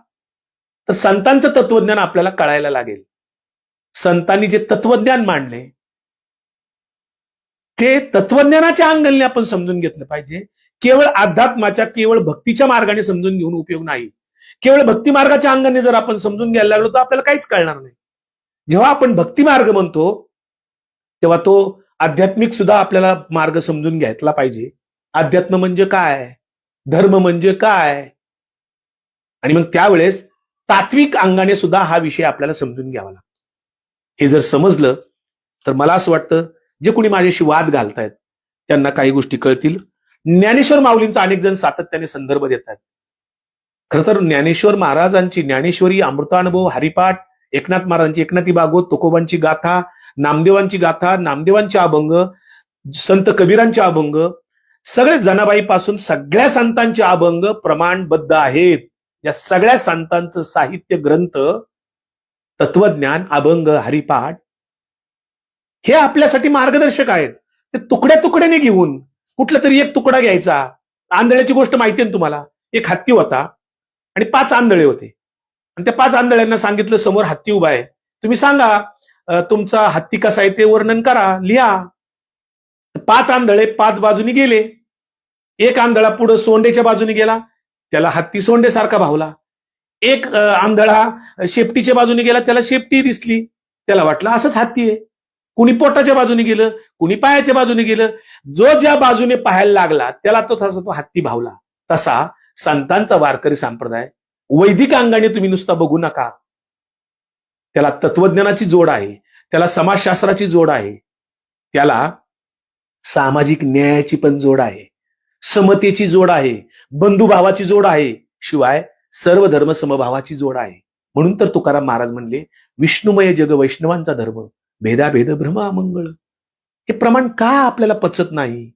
तर संतांचं तत्वज्ञान आपल्याला कळायला लागेल. संतांनी जे तत्वज्ञान मांडले ते तत्वज्ञानाच्या अंगलने आपण समजून घेतलं पाहिजे. केवळ अध्यात्माच्या, केवळ भक्तीच्या मार्गाने समजून घेऊन उपयोग नाही. केवळ भक्ती मार्गाच्या अंगाने जर आपण समजून घ्यायला लागलो तर आपल्याला काहीच कळणार नाही. जेव्हा आपण भक्ती मार्ग म्हणतो तेव्हा तो आध्यात्मिक सुद्धा आपल्याला मार्ग समजून घ्यायला पाहिजे. अध्यात्म म्हणजे काय, धर्म म्हणजे काय, आणि मग त्यावेळेस तात्विक अंगाने सुद्धा हा विषय आपल्याला समजून घ्यावा लागतो. हे जर समजलं तर मला असं वाटतं जे कोणी माझ्याशी वाद घालतायत त्यांना काही गोष्टी कळतील. ज्ञानेश्वर माऊलींचा अनेक जण सातत्याने संदर्भ देतात. खरं तर ज्ञानेश्वर महाराजांची ज्ञानेश्वरी, अमृतानुभव, हरिपाठ, एकनाथ महाराजांची एकनाथी भागवत, तुकोबांची गाथा, नामदेवांची गाथा, नामदेवांचे अभंग, संत कबीरांचे अभंग, सगळे जनाबाईपासून सगळ्या संतांचे अभंग प्रमाणबद्ध आहेत. या सगळ्या संतांचं साहित्य ग्रंथ, तत्वज्ञान, अभंग, हरिपाठ हे आपल्यासाठी मार्गदर्शक आहेत. ते तुकड्या तुकड्याने घेऊन कुठला तरी एक तुकडा घ्यायचा. आंधळ्याची गोष्ट माहिती आहे तुम्हाला. एक हत्ती होता आणि 5 आंधळे होते, आणि त्या 5 आंधळ्यांना सांगितलं समोर हत्ती उभा आहे, तुम्ही सांगा तुमचा हत्ती कसा आहे ते वर्णन करा, लिहा. 5 आंधळे 5 बाजूनी गेले. एक आंधळा पुढे सोंडेच्या बाजूने गेला, त्याला हत्ती सोंडेसारखा भावला. एक आंधळा शेपटीच्या बाजूने गेला, त्याला शेपटी दिसली, त्याला वाटलं असंच हत्ती आहे. कुणी पोटाच्या बाजूने गेलं, कुणी पायाच्या बाजूने गेलं. जो ज्या बाजूने पाहायला लागला त्याला तो हत्ती भावला. तसा संतांचा वारकरी संप्रदाय वैदिक अंगाने तुम्ही नुसता बघू नका. त्याला तत्वज्ञानाची जोड आहे, त्याला समाजशास्त्राची जोड आहे, त्याला सामाजिक न्यायाची पण जोड आहे, समतेची जोड आहे, बंधुभावाची जोड आहे, शिवाय सर्व धर्म समभावाची जोड आहे. म्हणून तर तुकाराम महाराज म्हणले, विष्णुमय जग वैष्णवांचा धर्म, भेदाभेद भ्रम अमंगळ. हे प्रमाण का आपल्याला पचत नाही?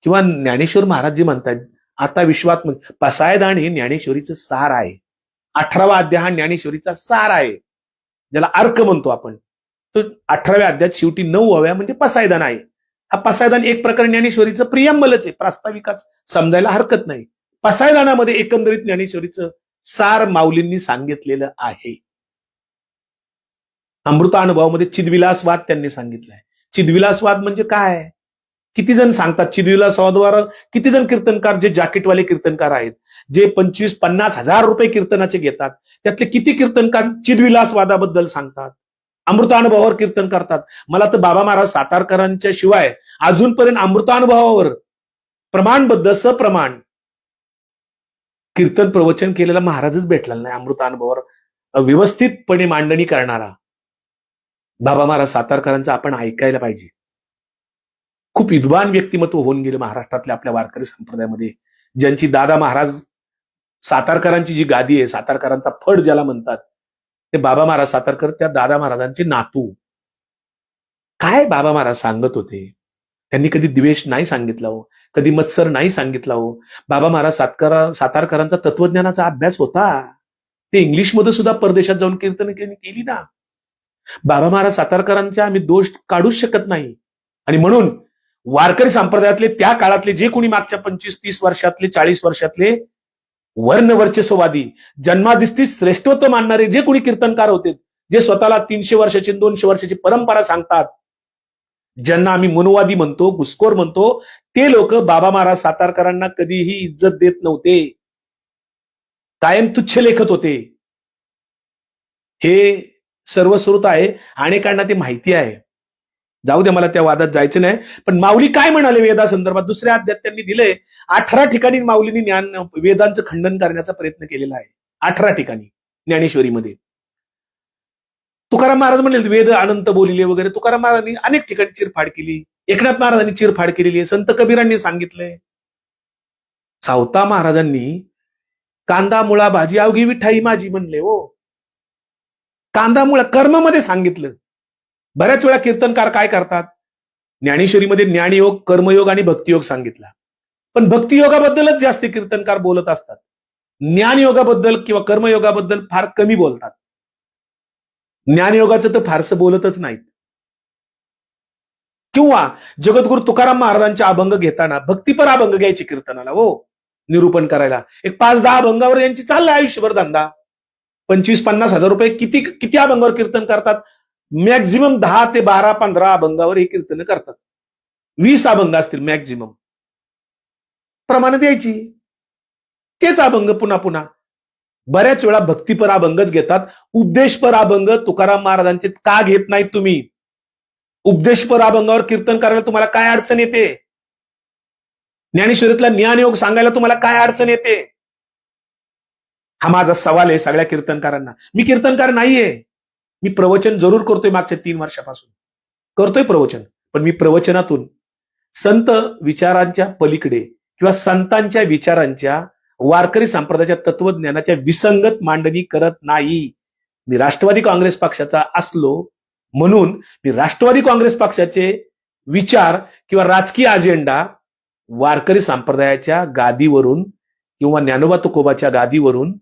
किंवा ज्ञानेश्वर महाराज जे म्हणतात आता विश्वात पसायदान हे ज्ञानेश्वरीचं सार आहे. 18वा अध्याय हा ज्ञानेश्वरीचा सार आहे, ज्याला अर्क म्हणतो आपण. तो 18व्या अध्यायात शेवटी 9 ओव्या म्हणजे पसायदान आहे. हा पसायदान एक प्रकारे ज्ञानेश्वरीचं प्रियंबलच आहे, प्रास्ताविकाच समजायला हरकत नाही. पसायदानामध्ये एकंदरीत ज्ञानेश्वरीचं सार माऊलींनी सांगितलेलं आहे. अमृतानुभवामध्ये चिदविलासवाद त्यांनी सांगितलाय. चिदविलासवाद म्हणजे काय? किती जण सांगतात चिदविलासवादावर? किती जण कीर्तनकार, जे जॅकेटवाले कीर्तनकार आहेत, जे 25-50 हजार रुपये कीर्तनाचे घेतात, त्यातले किती कीर्तनकार चिदविलासवादाबद्दल सांगतात, अमृतानुभवावर कीर्तन करतात. मला तर बाबा महाराज सातारकरांच्या शिवाय अजूनपर्यंत अमृतानुभवावर प्रमाणबद्ध सप्रमाण कीर्तन प्रवचन केलेला महाराजच भेटलेला नाही. अमृतानुभवावर व्यवस्थितपणे मांडणी करणारा बाबा महाराज सातारकरांचं आपण ऐकायला पाहिजे. खूप विद्वान व्यक्तिमत्व होऊन गेले महाराष्ट्रातल्या आपल्या वारकरी संप्रदायामध्ये, ज्यांची दादा महाराज सातारकरांची जी गादी आहे, सातारकरांचा फड ज्याला म्हणतात, ते बाबा महाराज सातारकर त्या दादा महाराजांचे नातू. काय बाबा महाराज सांगत होते? त्यांनी कधी द्वेष नाही सांगितला हो, कधी मत्सर नाही सांगितला हो. बाबा महाराज सातारकरांचा तत्वज्ञानाचा अभ्यास होता. ते इंग्लिशमध्ये सुद्धा परदेशात जाऊन कीर्तन केली ना. बाबा महाराज सातारकरांचे आम्ही दोष काढूच शकत नाही. आणि म्हणून वारकरी संप्रदायातले त्या काळातले जे कोणी मागच्या 25-30 वर्षातले 40 वर्षातले वर्णवर्चस्ववादी, जन्मादिस्ती श्रेष्ठत्व मानणारे जे कोणी कीर्तनकार होते, जे स्वतःला 300 वर्षाची 200 वर्षाची परंपरा सांगतात, ज्यांना आम्ही मनुवादी म्हणतो, घुसखोर म्हणतो, ते लोक बाबा महाराज सातारकरांना कधीही इज्जत देत नव्हते, कायम तुच्छ लेखत होते. हे सर्वश्रुत आहे, अनेकांना ते माहिती आहे. जाऊ दे, मला त्या वादात जायचं नाही. पण माऊली काय म्हणाले वेदा संदर्भात? दुसऱ्या अध्यायात त्यांनी दिलंय 18 ठिकाणी माऊलींनी वेदांचं खंडन करण्याचा प्रयत्न केलेला आहे. 18 ठिकाणी ज्ञानेश्वरीमध्ये. तुकाराम महाराज म्हणले वेद अनंत बोलिले वगैरे. तुकाराम महाराजांनी अनेक ठिकाणी चिरफाड केली. एकनाथ महाराजांनी चिरफाड केलेली आहे. संत कबीरांनी सांगितलंय. सावता महाराजांनी कांदा मुळा भाजी अवघी विठाई माझी म्हणले. हो, कांदा मुळा कर्ममध्ये सांगितलं. बऱ्याच वेळा कीर्तनकार काय करतात, ज्ञानेश्वरीमध्ये ज्ञानयोग, कर्मयोग आणि भक्तियोग सांगितला, पण भक्तियोगाबद्दलच जास्त कीर्तनकार बोलत असतात. ज्ञानयोगाबद्दल किंवा कर्मयोगाबद्दल फार कमी बोलतात. ज्ञानयोगाचं तर फारसं बोलतच नाहीत. किंवा जगद्गुरु तुकाराम महाराजांचे अभंग घेताना भक्तीपर अभंग घ्यायचे कीर्तनाला, हो, निरूपण करायला. एक 5-10 अभंगावर यांची चाललाय आयुष्यभर धंदा. 25-50 हजार रुपये किती अभंगावर कीर्तन करतात? मॅक्झिमम 10 ते 12-15 अभंगावर हे कीर्तन करतात. 20 अभंग असतील मॅक्झिमम. प्रमाणे द्यायची, तेच अभंग पुन्हा पुन्हा. बऱ्याच वेळा भक्तीपर अभंगच घेतात. उपदेशपर अभंग तुकाराम महाराजांचे का घेत नाहीत तुम्ही? उपदेशपर अभंगावर कीर्तन करायला तुम्हाला काय अडचण येते? ज्ञानेश्वरीतला ज्ञानयोग सांगायला तुम्हाला काय अडचण येते? हा माझा सवाल आहे सगळ्या कीर्तनकारांना. मी कीर्तनकार नाहीये. मी प्रवचन जरूर करतोय, मागच्या 3 वर्षापासून करतोय प्रवचन. पण मी प्रवचनातून संत विचारांच्या पलीकडे किंवा संतांच्या विचारांच्या, वारकरी संप्रदायाच्या तत्वज्ञानाच्या विसंगत मांडणी करत नाही. मी राष्ट्रवादी काँग्रेस पक्षाचा असलो म्हणून मी राष्ट्रवादी काँग्रेस पक्षाचे विचार किंवा राजकीय अजेंडा वारकरी संप्रदायाच्या गादीवरून किंवा ज्ञानोबा तुकोबाच्या गादीवरून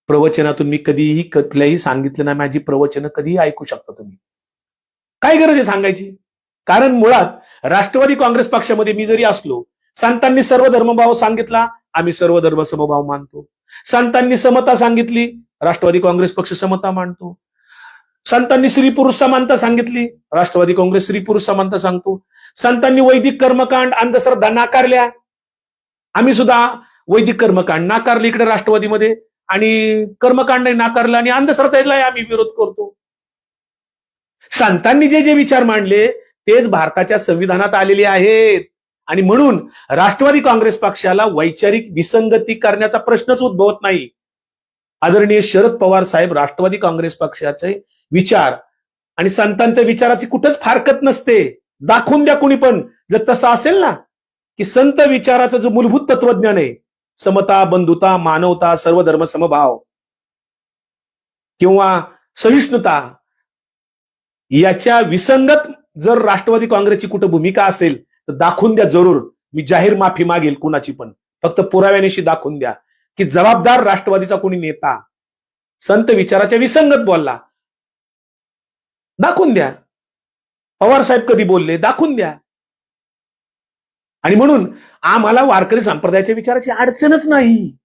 प्रवचनातून मी कधीही कुठल्याही सांगितलं नाही. माझी प्रवचनं कधीही ऐकू शकता तुम्ही. काय गरज आहे सांगायची? कारण मुळात राष्ट्रवादी काँग्रेस पक्षामध्ये मी जरी असलो, संतांनी सर्व धर्मभाव सांगितला, आम्ही सर्व धर्म समभाव मानतो. संतांनी समता सांगितली, राष्ट्रवादी काँग्रेस पक्ष समता मानतो. संतांनी स्त्री पुरुष समानता सांगितली, राष्ट्रवादी काँग्रेस स्त्री पुरुष समानता सांगतो. संतांनी वैदिक कर्मकांड, अंधश्रद्धा नाकारल्या, आम्ही सुद्धा वैदिक कर्मकांड नाकारले इकडे राष्ट्रवादीमध्ये, आणि कर्मकांड नाकारलं, आणि अंधश्रद्धेला आम्ही विरोध करतो. संतांनी जे जे विचार मांडले तेच भारताच्या संविधानात आलेले आहेत. आणि म्हणून राष्ट्रवादी काँग्रेस पक्षाला वैचारिक विसंगती करण्याचा प्रश्नच उद्भवत नाही. आदरणीय शरद पवार साहेब राष्ट्रवादी काँग्रेस पक्षाचे विचार आणि संतांच्या विचाराची कुठंच फारकत नसते. दाखवून द्या कुणी पण. जर तसं असेल ना की संत विचाराचं जो मूलभूत तत्वज्ञान आहे, समता, बंधुता, मानवता, सर्व धर्म समभाव किंवा सहिष्णुता, याच्या विसंगत जर राष्ट्रवादी काँग्रेसची कुठं भूमिका असेल तर दाखवून द्या जरूर. मी जाहीर माफी मागेल कुणाची पण. फक्त पुराव्यानिशी दाखवून द्या की जबाबदार राष्ट्रवादीचा कोणी नेता संत विचाराच्या विसंगत बोलला. दाखवून द्या. पवार साहेब कधी बोलले, दाखवून द्या. आणि म्हणून आम्हाला वारकरी संप्रदायाच्या विचाराची अडचणच नाही.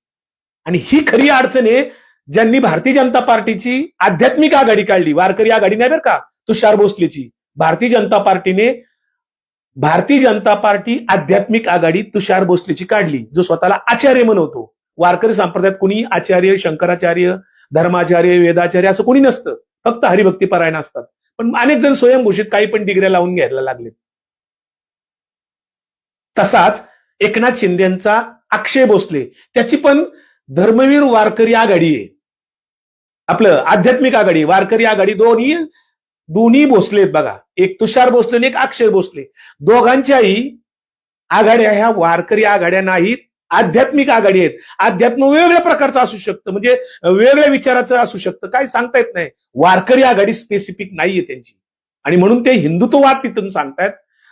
आणि ही खरी अडचण आहे ज्यांनी भारतीय जनता पार्टीची आध्यात्मिक आघाडी काढली. वारकरी आघाडी नाही बरं का, तुषार भोसलेची. भारतीय जनता पार्टी आध्यात्मिक आघाडी तुषार भोसलेची काढली, जो स्वतःला आचार्य म्हणवतो. वारकरी संप्रदायात कुणी आचार्य, शंकराचार्य, धर्माचार्य, वेदाचार्य असं कोणी नसतं. फक्त हरिभक्तीपरायण असतात. पण अनेक जण स्वयंघोषित काही पण डिग्र्या लावून घ्यायला लागले. तसाच एकनाथ शिंदेचा अक्षय भोसले, त्याची पण धर्मवीर वारकरी आघाडी आहे. आपलं आध्यात्मिक आघाडी, वारकरी आघाडी, दोन्ही भोसले आहेत बघा. एक तुषार भोसले आणि एक अक्षय भोसले. दोघांच्याही आघाड्या ह्या वारकरी आघाड्या नाहीत, आध्यात्मिक आघाडी आहेत. अध्यात्म वेगवेगळ्या प्रकारचं असू शकतं, म्हणजे वेगळ्या विचाराचं असू शकतं, काही सांगता येत नाही. वारकरी आघाडी स्पेसिफिक नाहीये त्यांची. आणि म्हणून ते हिंदुत्ववाद तिथून सांगतायत.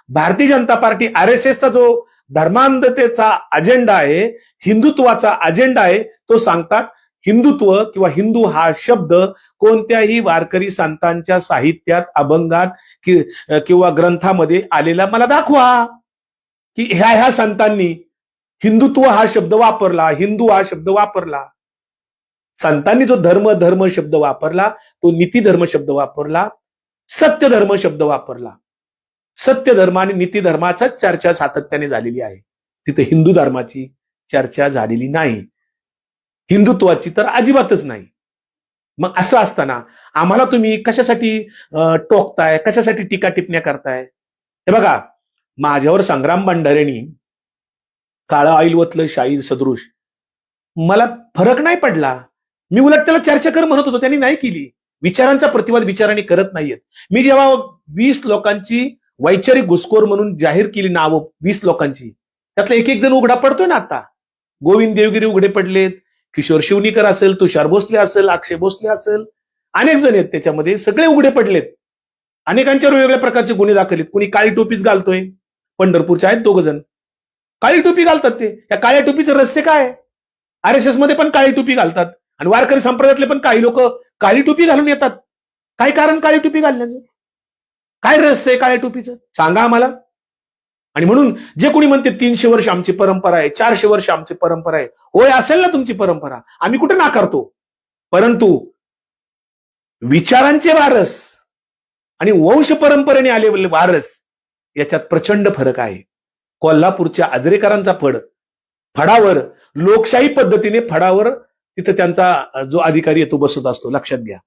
भारतीय जनता पार्टी आरएसएसचा जो धर्मांधतेचा अजेंडा आहे, हिंदुत्वाचा अजेंडा आहे, तो सांगतात. हिंदुत्व किंवा हिंदू हा शब्द कोणत्याही वारकरी संतांच्या साहित्यात, अभंगात किंवा ग्रंथामध्ये आलेला मला दाखवा की ह्या संतांनी हिंदुत्व हा शब्द वापरला, हिंदू हा शब्द वापरला. संतांनी जो धर्म शब्द वापरला तो नीती धर्म शब्द वापरला, सत्य धर्म शब्द वापरला. सत्य धर्म आणि नीती धर्माचाच चर्चा सातत्याने झालेली आहे. तिथे हिंदू धर्माची चर्चा झालेली नाही, हिंदुत्वाची तर अजिबातच नाही. मग असं असताना आम्हाला तुम्ही कशासाठी टोकताय, कशासाठी टीका टिप्पण्या करताय? हे बघा, माझ्यावर संग्राम भंडारेंनी काळं ऑइल ओतलं शाही सदृश, मला फरक नाही पडला. मी उलट त्याला चर्चा कर म्हणत होतो, त्यांनी नाही केली. विचारांचा प्रतिवाद विचारांनी करत नाहीयेत. मी जेव्हा 20 लोकांची वैचारिक घुसखोर म्हणून जाहीर केली नावं 20 लोकांची, त्यातला एक एक जण उघडा पडतोय ना आता. गोविंद देवगिरी उघडे पडलेत, किशोर शिवनीकर असेल, तुषार भोसले असेल, अक्षय भोसले असेल, अनेक जण आहेत त्याच्यामध्ये, सगळे उघडे पडलेत. अनेकांच्यावर वेगवेगळ्या प्रकारचे गुन्हे दाखल आहेत. कुणी काळी टोपीच घालतोय, पंढरपूरचे आहेत 2 जण काळी टोपी घालतात. ते त्या काळ्या टोपीचे रहस्य काय? आरएसएस मध्ये पण काळी टोपी घालतात आणि वारकरी संप्रदायातले पण काही लोक काळी टोपी घालून येतात. काय कारण काळी टोपी घालण्याचं? काय रहस्य आहे काळ्या टोपीचं? सांगा आम्हाला. आणि म्हणून जे कोणी म्हणते 300 वर्ष आमची परंपरा आहे, 400 वर्ष आमची परंपरा आहे, होय असेल ना तुमची परंपरा, आम्ही कुठे नाकारतो. परंतु विचारांचे वारस आणि वंश परंपरेने आलेले वारस याच्यात प्रचंड फरक आहे. कोल्हापूरच्या आजरेकरांचा फडावर लोकशाही पद्धतीने फडावर तिथं त्यांचा जो अधिकारी आहे तो बसत असतो, लक्षात घ्या.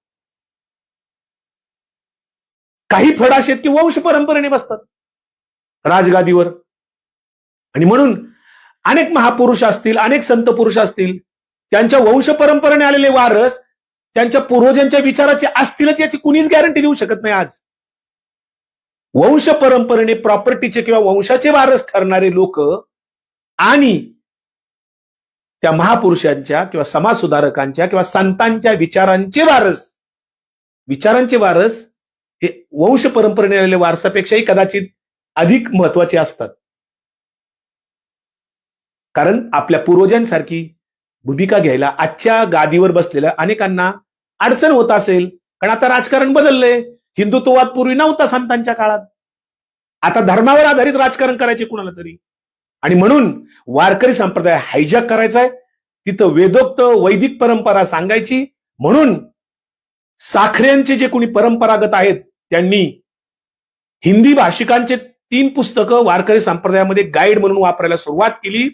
काही फड असे आहेत की वंश परंपरेने बसतात राजगादीवर. आणि म्हणून अनेक महापुरुष असतील, अनेक संत पुरुष असतील, त्यांच्या वंश परंपरेने आलेले वारस त्यांच्या पूर्वजांच्या विचाराचे असतीलच याची कुणीच गॅरंटी देऊ शकत नाही. आज वंश परंपरेने प्रॉपर्टीचे किंवा वंशाचे वारस ठरणारे लोक आणि त्या महापुरुषांच्या किंवा समाज सुधारकांच्या किंवा संतांच्या विचारांचे वारस हे वंश परंपरेने आलेल्या वारसापेक्षाही कदाचित अधिक महत्वाचे असतात. कारण आपल्या पूर्वजांसारखी भूमिका घ्यायला आजच्या गादीवर बसलेल्या अनेकांना अडचण होत असेल. कारण आता राजकारण बदललंय. हिंदुत्ववाद पूर्वी नव्हता संतांच्या काळात. आता धर्मावर आधारित राजकारण करायचे कुणाला तरी. आणि म्हणून वारकरी संप्रदाय हायजॅक करायचा आहे. तिथं वेदोक्त वैदिक परंपरा सांगायची. म्हणून साखरेंचे जे कोणी परंपरागत आहेत त्यांनी हिंदी भाषिकांचे 3 पुस्तकं वारकरी संप्रदायामध्ये गाईड म्हणून वापरायला सुरुवात केली.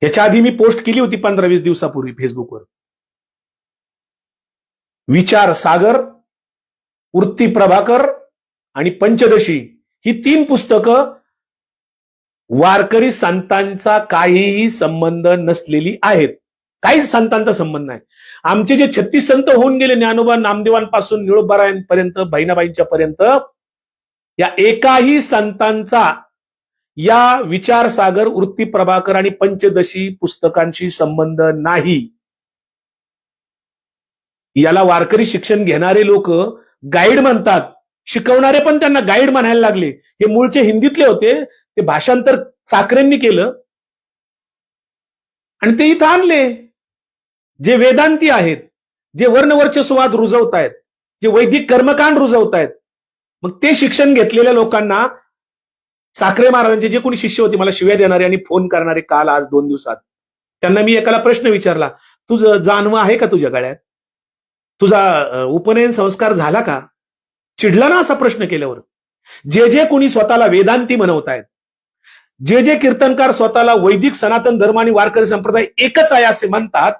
याच्या आधी मी पोस्ट केली होती 15-20 दिवसापूर्वी फेसबुकवर. विचार सागर, वृत्ती प्रभाकर आणि पंचदशी ही 3 पुस्तकं वारकरी संतांचा काहीही संबंध नसलेली आहेत. काहीच संतांचा संबंध नाही. आमचे जे 36 संत होऊन गेले, ज्ञानोबा नामदेवांपासून निळोबारायांपर्यंत, बहिणाबाईंच्या पर्यंत, या एकाही संतांचा या विचार सागर, वृत्ती प्रभाकर आणि पंचदशी पुस्तकांशी संबंध नाही. याला वारकरी शिक्षण घेणारे लोक गाईड म्हणतात. शिकवणारे पण त्यांना गाईड म्हणायला लागले. हे मूळचे हिंदीतले होते, ते भाषांतर साखरेंनी केलं आणि ते इथं आणले. जे वेदांती आहेत, जे वर्णवर्चस्ववाद रुजवतायत, जे वैदिक कर्मकांड रुजवतायत, मग ते शिक्षण घेतलेल्या लोकांना, साखरे महाराजांचे जे कोणी शिष्य होते, मला शिव्या देणारे आणि फोन करणारे काल आज 2 दिवसात, त्यांना मी एकाला प्रश्न विचारला, तुझं जानवं आहे का तुझ्या गळ्यात? तुझा उपनयन संस्कार झाला का? चिडला ना असा प्रश्न केल्यावर. जे कोणी स्वतःला वेदांती म्हणवतायत, जे कीर्तनकार स्वतःला वैदिक सनातन धर्म आणि वारकरी संप्रदाय एकच आहे असे म्हणतात,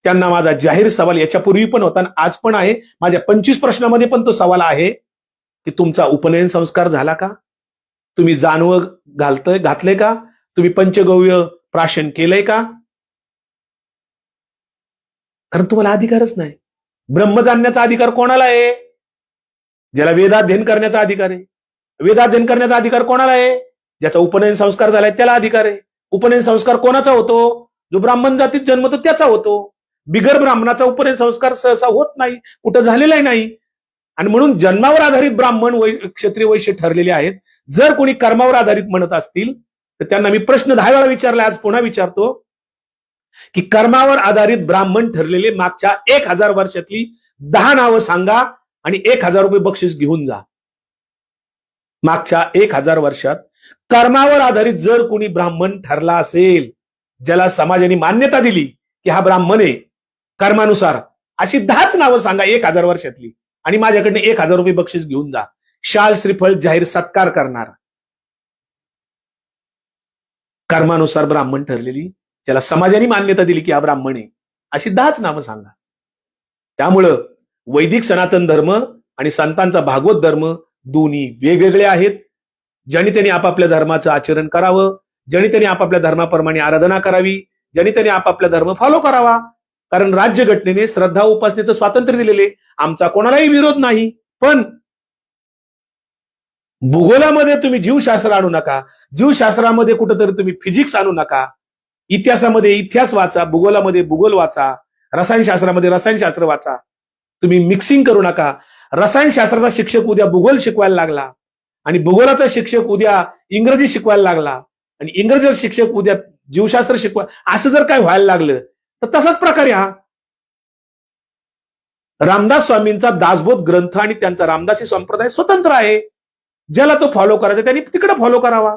त्यांना माझा जाहीर सवाल याच्यापूर्वी पण होता आणि आज पण आहे. माझ्या 25 प्रश्नामध्ये पण तो सवाल आहे की तुमचा उपनयन संस्कार झाला का? तुम्ही जानवं घातलंय का? तुम्ही पंचगव्य प्राशन केलंय का? कारण तुम्हाला अधिकारच नाही. ब्रह्म जाणण्याचा अधिकार कोणाला आहे? ज्याला वेदाध्ययन करण्याचा अधिकार आहे. वेदाध्ययन करण्याचा अधिकार कोणाला आहे? ज्याचा उपनयन संस्कार झालाय त्याला अधिकार आहे. उपनयन संस्कार कोणाचा होतो? जो ब्राह्मण जातीत जन्मतो त्याचा होतो. बिगर ब्राह्मणाचा उपनयन संस्कार सहसा होत नाही, कुठं झालेलाही नाही. आणि म्हणून जन्मावर आधारित ब्राह्मण क्षत्रिय वैश्य ठरलेले आहेत. जर कोणी कर्मावर आधारित म्हणत असतील तर त्यांना मी प्रश्न 10 वेळा विचारला, आज पुन्हा विचारतो की कर्मावर आधारित ब्राह्मण ठरलेले मागच्या 1000 वर्षातली 10 नावं सांगा आणि 1000 रुपये बक्षीस घेऊन जा. मागच्या 1000 वर्षात कर्मावर आधारित जर कोणी ब्राह्मण ठरला असेल, ज्याला समाजाने मान्यता दिली की हा ब्राह्मण आहे कर्मानुसार, अशी 10च नावं सांगा 1000 वर्षातली आणि माझ्याकडनं 1000 रुपये बक्षीस घेऊन जा. शाल श्रीफळ जाहीर सत्कार करणार, कर्मानुसार ब्राह्मण ठरलेली, ज्याला समाजाने मान्यता दिली की हा ब्राह्मण आहे, अशी 10च नावं सांगा. त्यामुळं वैदिक सनातन धर्म आणि संतांचा भागवत धर्म दोन्ही वेगवेगळे आहेत. ज्यांनी त्यांनी आपापल्या धर्माचं आचरण करावं, ज्यांनी त्यांनी आपापल्या धर्माप्रमाणे आराधना करावी, ज्यांनी त्यांनी आपापला धर्म फॉलो करावा. कारण राज्यघटनेने श्रद्धा उपासनेचं स्वातंत्र्य दिलेले, आमचा कोणालाही विरोध नाही. पण भूगोलामध्ये तुम्ही जीवशास्त्र आणू नका, जीवशास्त्रामध्ये कुठेतरी तुम्ही फिजिक्स आणू नका, इतिहासामध्ये इतिहास वाचा, भूगोलामध्ये भूगोल वाचा, रसायनशास्त्रामध्ये रसायनशास्त्र वाचा. तुम्ही मिक्सिंग करू नका. रसायनशास्त्राचा शिक्षक उद्या भूगोल शिकवायला लागला आणि भूगोलाचा शिक्षक उद्या इंग्रजी शिकवायला लागला आणि इंग्रजीचा शिक्षक उद्या जीवशास्त्र शिकवा, असं जर काय व्हायला लागलं तर तसाच प्रकारे हा रामदास स्वामींचा दासबोध ग्रंथ आणि त्यांचा रामदासी संप्रदाय स्वतंत्र आहे. ज्याला तो फॉलो करायचा त्यांनी तिकडे फॉलो करावा.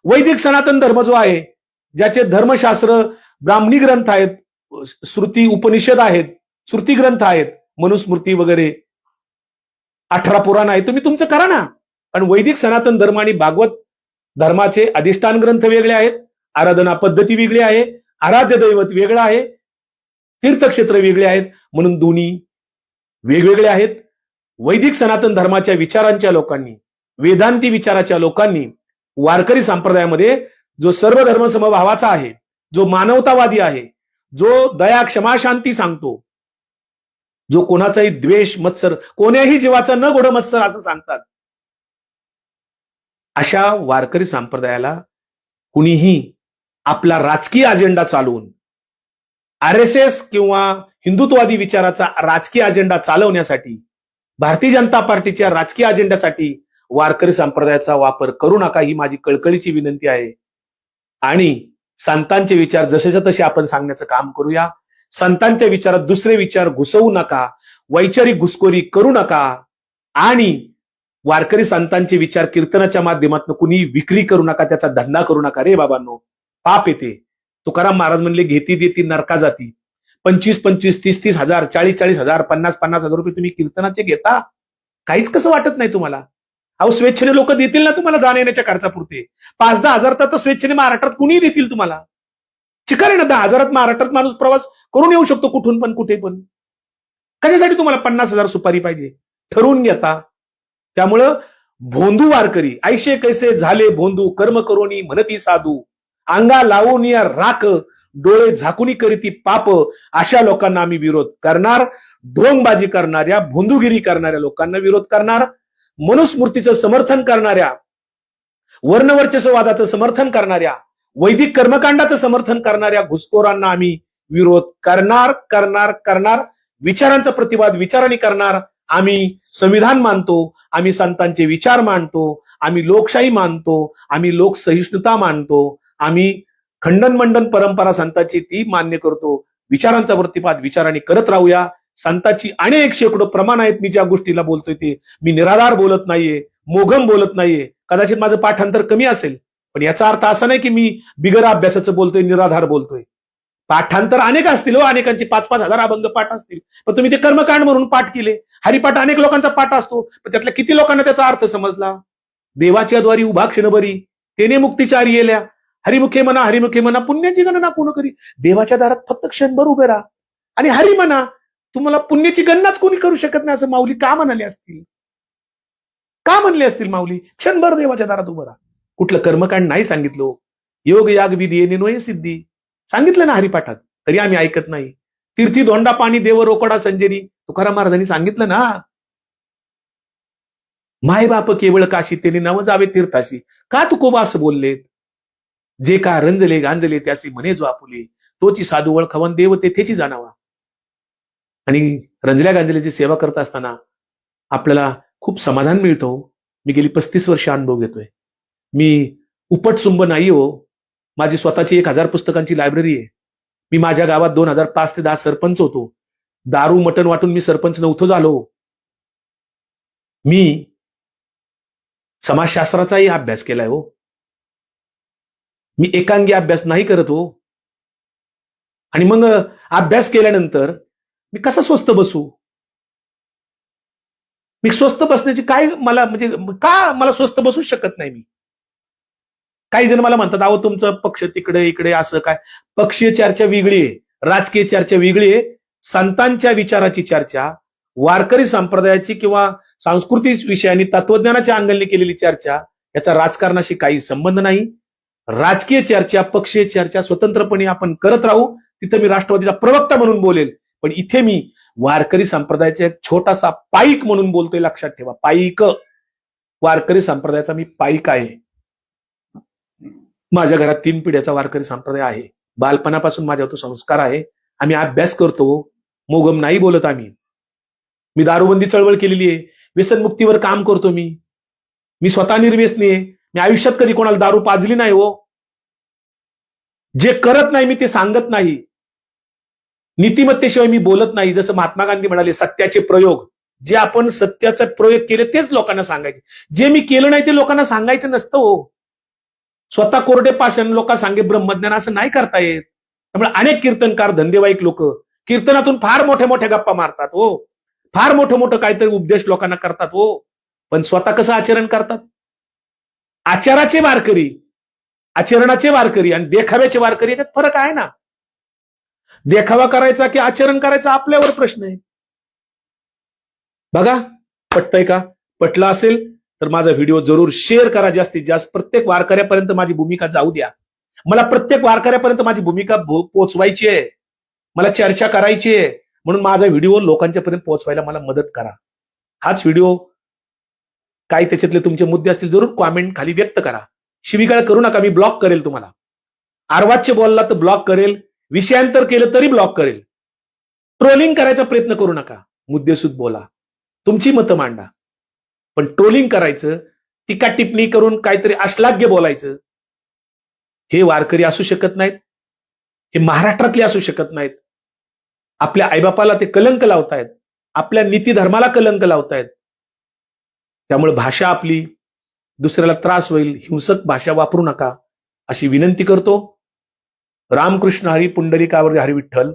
वैदिक सनातन धर्म जो आहे, ज्याचे धर्मशास्त्र ब्राह्मणी ग्रंथ आहेत, श्रुती उपनिषद आहेत, श्रुती ग्रंथ आहेत, मनुस्मृती वगैरे 18 पुराण आहे, तुम्ही तुमचं करा ना. कारण वैदिक सनातन धर्म आणि भागवत धर्माचे अधिष्ठान ग्रंथ वेगळे आहेत, आराधना पद्धती वेगळी आहे, आराध्य दैवत वेगळं आहे, तीर्थक्षेत्र वेगळे आहेत, म्हणून दोन्ही वेगवेगळे आहेत. वैदिक सनातन धर्माच्या विचारांच्या लोकांनी, वेदांती विचाराच्या लोकांनी वारकरी संप्रदायामध्ये जो सर्व धर्म समभावाचा आहे, जो मानवतावादी आहे, जो दया क्षमा शांती सांगतो, जो कोणाचाही द्वेष मत्सर, कोण्याही जीवाचा न गोड मत्सर असं सांगतात, अशा वारकरी संप्रदायाला कुणीही आपला राजकीय अजेंडा चालवून, आरएसएस किंवा हिंदुत्ववादी विचाराचा राजकीय अजेंडा चालवण्यासाठी, भारतीय जनता पार्टीच्या राजकीय अजेंड्यासाठी वारकरी संप्रदायाचा वापर करू नका, ही माझी कळकळीची विनंती आहे. आणि संतांचे विचार जसेच्या तसे आपण सांगण्याचं काम करूया. संतांच्या विचारात दुसरे विचार घुसवू नका, वैचारिक घुसखोरी करू नका आणि वारकरी संतांचे विचार कीर्तनाच्या माध्यमातून कुणी विक्री करू नका, त्याचा धंदा करू नका. रे बाबांनो, पाप येते. तुकाराम महाराज म्हणले, घेती देती नरका जाती. 25-25, 30-30 हजार, 40-40 हजार, 50-50 हजार रुपये तुम्ही कीर्तनाचे घेता, काहीच कसं वाटत नाही तुम्हाला? अहो, स्वेच्छेने लोक देतील ना तुम्हाला जाण्या येण्याच्या खर्चापुरते. 5-10 हजार तर स्वेच्छेने महाराष्ट्रात कुणीही देतील तुम्हाला. चिकार आहे ना, 10 हजारात महाराष्ट्रात माणूस प्रवास करून येऊ शकतो, कुठून पण कुठे पण. कशासाठी तुम्हाला 50,000 सुपारी पाहिजे? ठरवून घेता. त्यामुळं भोंदू वारकरी, ऐशे कैसे झाले भोंदू, कर्म करोनी म्हणती साधू, अंगा लावून या राख, डोळे झाकुनी करीती पाप, अशा लोकांना आम्ही विरोध करणार. ढोंगबाजी करणाऱ्या, भोंदूगिरी करणाऱ्या लोकांना विरोध करणार. मनुस्मृतीचं समर्थन करणाऱ्या, वर्णवर्चस्ववादाचं समर्थन करणाऱ्या, वैदिक कर्मकांडाचं समर्थन करणाऱ्या घुसखोरांना आम्ही विरोध करणार करणार करणार. विचारांचा प्रतिवाद विचारांनी करणार. आम्ही संविधान मानतो, आम्ही संतांचे विचार मानतो, आम्ही लोकशाही मानतो, आम्ही लोकसहिष्णुता मानतो, आम्ही खंडन मंडन परंपरा संतांची ती मान्य करतो. विचारांचा प्रतिपाद विचारांनी करत राहूया. संतांची अनेक शेकडो प्रमाण आहेत. मी ज्या गोष्टीला बोलतोय ते मी निराधार बोलत नाहीये, मोघम बोलत नाहीये. कदाचित माझं पाठांतर कमी असेल, पण याचा अर्थ असा नाही की मी बिगर अभ्यासाचं बोलतोय, निराधार बोलतोय. पाठांतर अनेक असतील हो, अनेकांचे 5-5 हजार अभंग पाठ असतील, पण तुम्ही ते कर्मकांड म्हणून पाठ केले. हरिपाठ अनेक लोकांचा पाठ असतो, पण त्यातल्या किती लोकांना त्याचा अर्थ समजला? देवाच्या द्वारी उभा क्षणभरी तेने मुक्तिचारी येल्या, हरिमुखे म्हणा पुण्याची गणना कोण करी. देवाच्या दारात फक्त क्षणभर उभे राहा आणि हरी म्हणा. तुम्हाला पुण्याची गणनाच कोणी करू शकत नाही असं माऊली का म्हणाले असतील? का म्हणले असतील माऊली? क्षणभर देवाच्या दारात उभं राहा. कुठलं कर्मकांड नाही सांगितलं. योग याग विधी येणे सिद्धी सांगितलं ना हरिपाठात, तरी आम्ही ऐकत नाही. तीर्थी धोंडा पाणी देव रोकडा संजेरी तुकाराम महाराजांनी सांगितलं ना. माय बाप केवळ काशी तेने नव जावे तीर्थाशी, का तुकोबा असं बोललेत? जे का रंजले गांजले त्यासी म्हणे जो आपुले, तोची साधू ओळखवन देव तेथेची जाणावा. आणि रंजल्या गांजल्याची सेवा करत असताना आपल्याला खूप समाधान मिळतो. मी गेली 35 वर्ष अनुभव घेतोय. मी उपटसुंब नाही हो. माझी स्वतःची 1000 पुस्तकांची लायब्ररी आहे. मी माझ्या गावात 2005 ते 10 सरपंच होतो. दारू मटण वाटून मी सरपंच नव्हतो झालो. मी समाजशास्त्राचाही अभ्यास केलाय हो. मी एकांगी अभ्यास नाही करत हो. आणि मग अभ्यास केल्यानंतर मी कसा स्वस्त बसू? मी स्वस्त बसण्याची काय मला म्हणजे का मला स्वस्त बसूच शकत नाही मी. काही जण मला म्हणतात अहो तुमचं पक्ष तिकडे इकडे असं काय. पक्षीय चर्चा वेगळी आहे, राजकीय चर्चा वेगळी आहे. संतांच्या विचाराची चर्चा, वारकरी संप्रदायाची किंवा सांस्कृतिक विषयांनी तत्वज्ञानाच्या अंगलने केलेली चर्चा याचा राजकारणाशी काही संबंध नाही. राजकीय चर्चा, पक्षीय चर्चा स्वतंत्रपणे आपण करत राहू. तिथं मी राष्ट्रवादीचा प्रवक्ता म्हणून बोलेल, पण इथे मी वारकरी संप्रदायाचा एक छोटासा पाईक म्हणून बोलतोय, लक्षात ठेवा. पाईक, वारकरी संप्रदायाचा मी पाईक आहे. माझ्या घरात 3 पिढ्याचा वारकरी संप्रदाय आहे. बालपणापासून माझ्यावर तो संस्कार आहे. आम्ही अभ्यास करतो, मोगम नाही बोलत आम्ही. मी दारूबंदी चळवळ केलेली आहे, व्यसनमुक्तीवर काम करतो मी स्वतः निर्व्यसनी आहे. मी आयुष्यात कधी कोणाला दारू पाजली नाही हो. जे करत नाही मी ते सांगत नाही. नीतिमत्तेशिवाय मी बोलत नाही. जसं महात्मा गांधी म्हणाले, सत्याचे प्रयोग. जे आपण सत्याचा प्रयोग केले तेच लोकांना सांगायचे. जे मी केलं नाही ते लोकांना सांगायचं नसतं हो. स्वतः कोरडे पाषाण लोक सांगे ब्रह्मज्ञान असं नाही करता येत. त्यामुळे अनेक कीर्तनकार, धंदेवाईक लोक कीर्तनातून फार मोठ्या मोठ्या गप्पा मारतात हो, फार मोठं काहीतरी उपदेश लोकांना करतात हो, पण स्वतः कसं आचरण करतात. आचाराचे वारकरी, आचरणाचे वारकरी आणि देखाव्याचे वारकरी याच्यात फरक आहे ना. देखावा करायचा की आचरण करायचा आपल्यावर प्रश्न आहे. बघा, पटतंय का? पटलं असेल तर माझा व्हिडिओ जरूर शेअर करा जास्तीत जास्त. प्रत्येक वारकऱ्यापर्यंत माझी भूमिका जाऊ द्या. मला प्रत्येक वारकऱ्यापर्यंत माझी भूमिका पोहोचवायची आहे, मला चर्चा करायची आहे. म्हणून माझा व्हिडिओ लोकांच्यापर्यंत पोहोचवायला मला मदत करा. हाच व्हिडिओ, काय त्याच्यातले तुमचे मुद्दे असतील जरूर कॉमेंट खाली व्यक्त करा. शिवीगाळ करू नका, मी ब्लॉक करेल तुम्हाला. अर्वाच्य बोलला तर ब्लॉक करेल, विषयांतर केलं तरी ब्लॉक करेल. ट्रोलिंग करायचा प्रयत्न करू नका, मुद्देसूद बोला, तुमची मतं मांडा. पण ट्रोलिंग करायचं, टीका टिप्पणी करून काहीतरी अश्लाघ्य बोलायचं, हे वारकरी असू शकत नाहीत, हे महाराष्ट्रातले असू शकत नाहीत. आपल्या आईबापाला ते कलंक लावतायत, आपल्या नीती धर्माला कलंक लावतायत. त्यामुळे भाषा आपली दुसऱ्याला त्रास होईल, हिंसक भाषा वापरू नका अशी विनंती करतो. रामकृष्ण हरी, पुंडलिकावरती हरी विठ्ठल.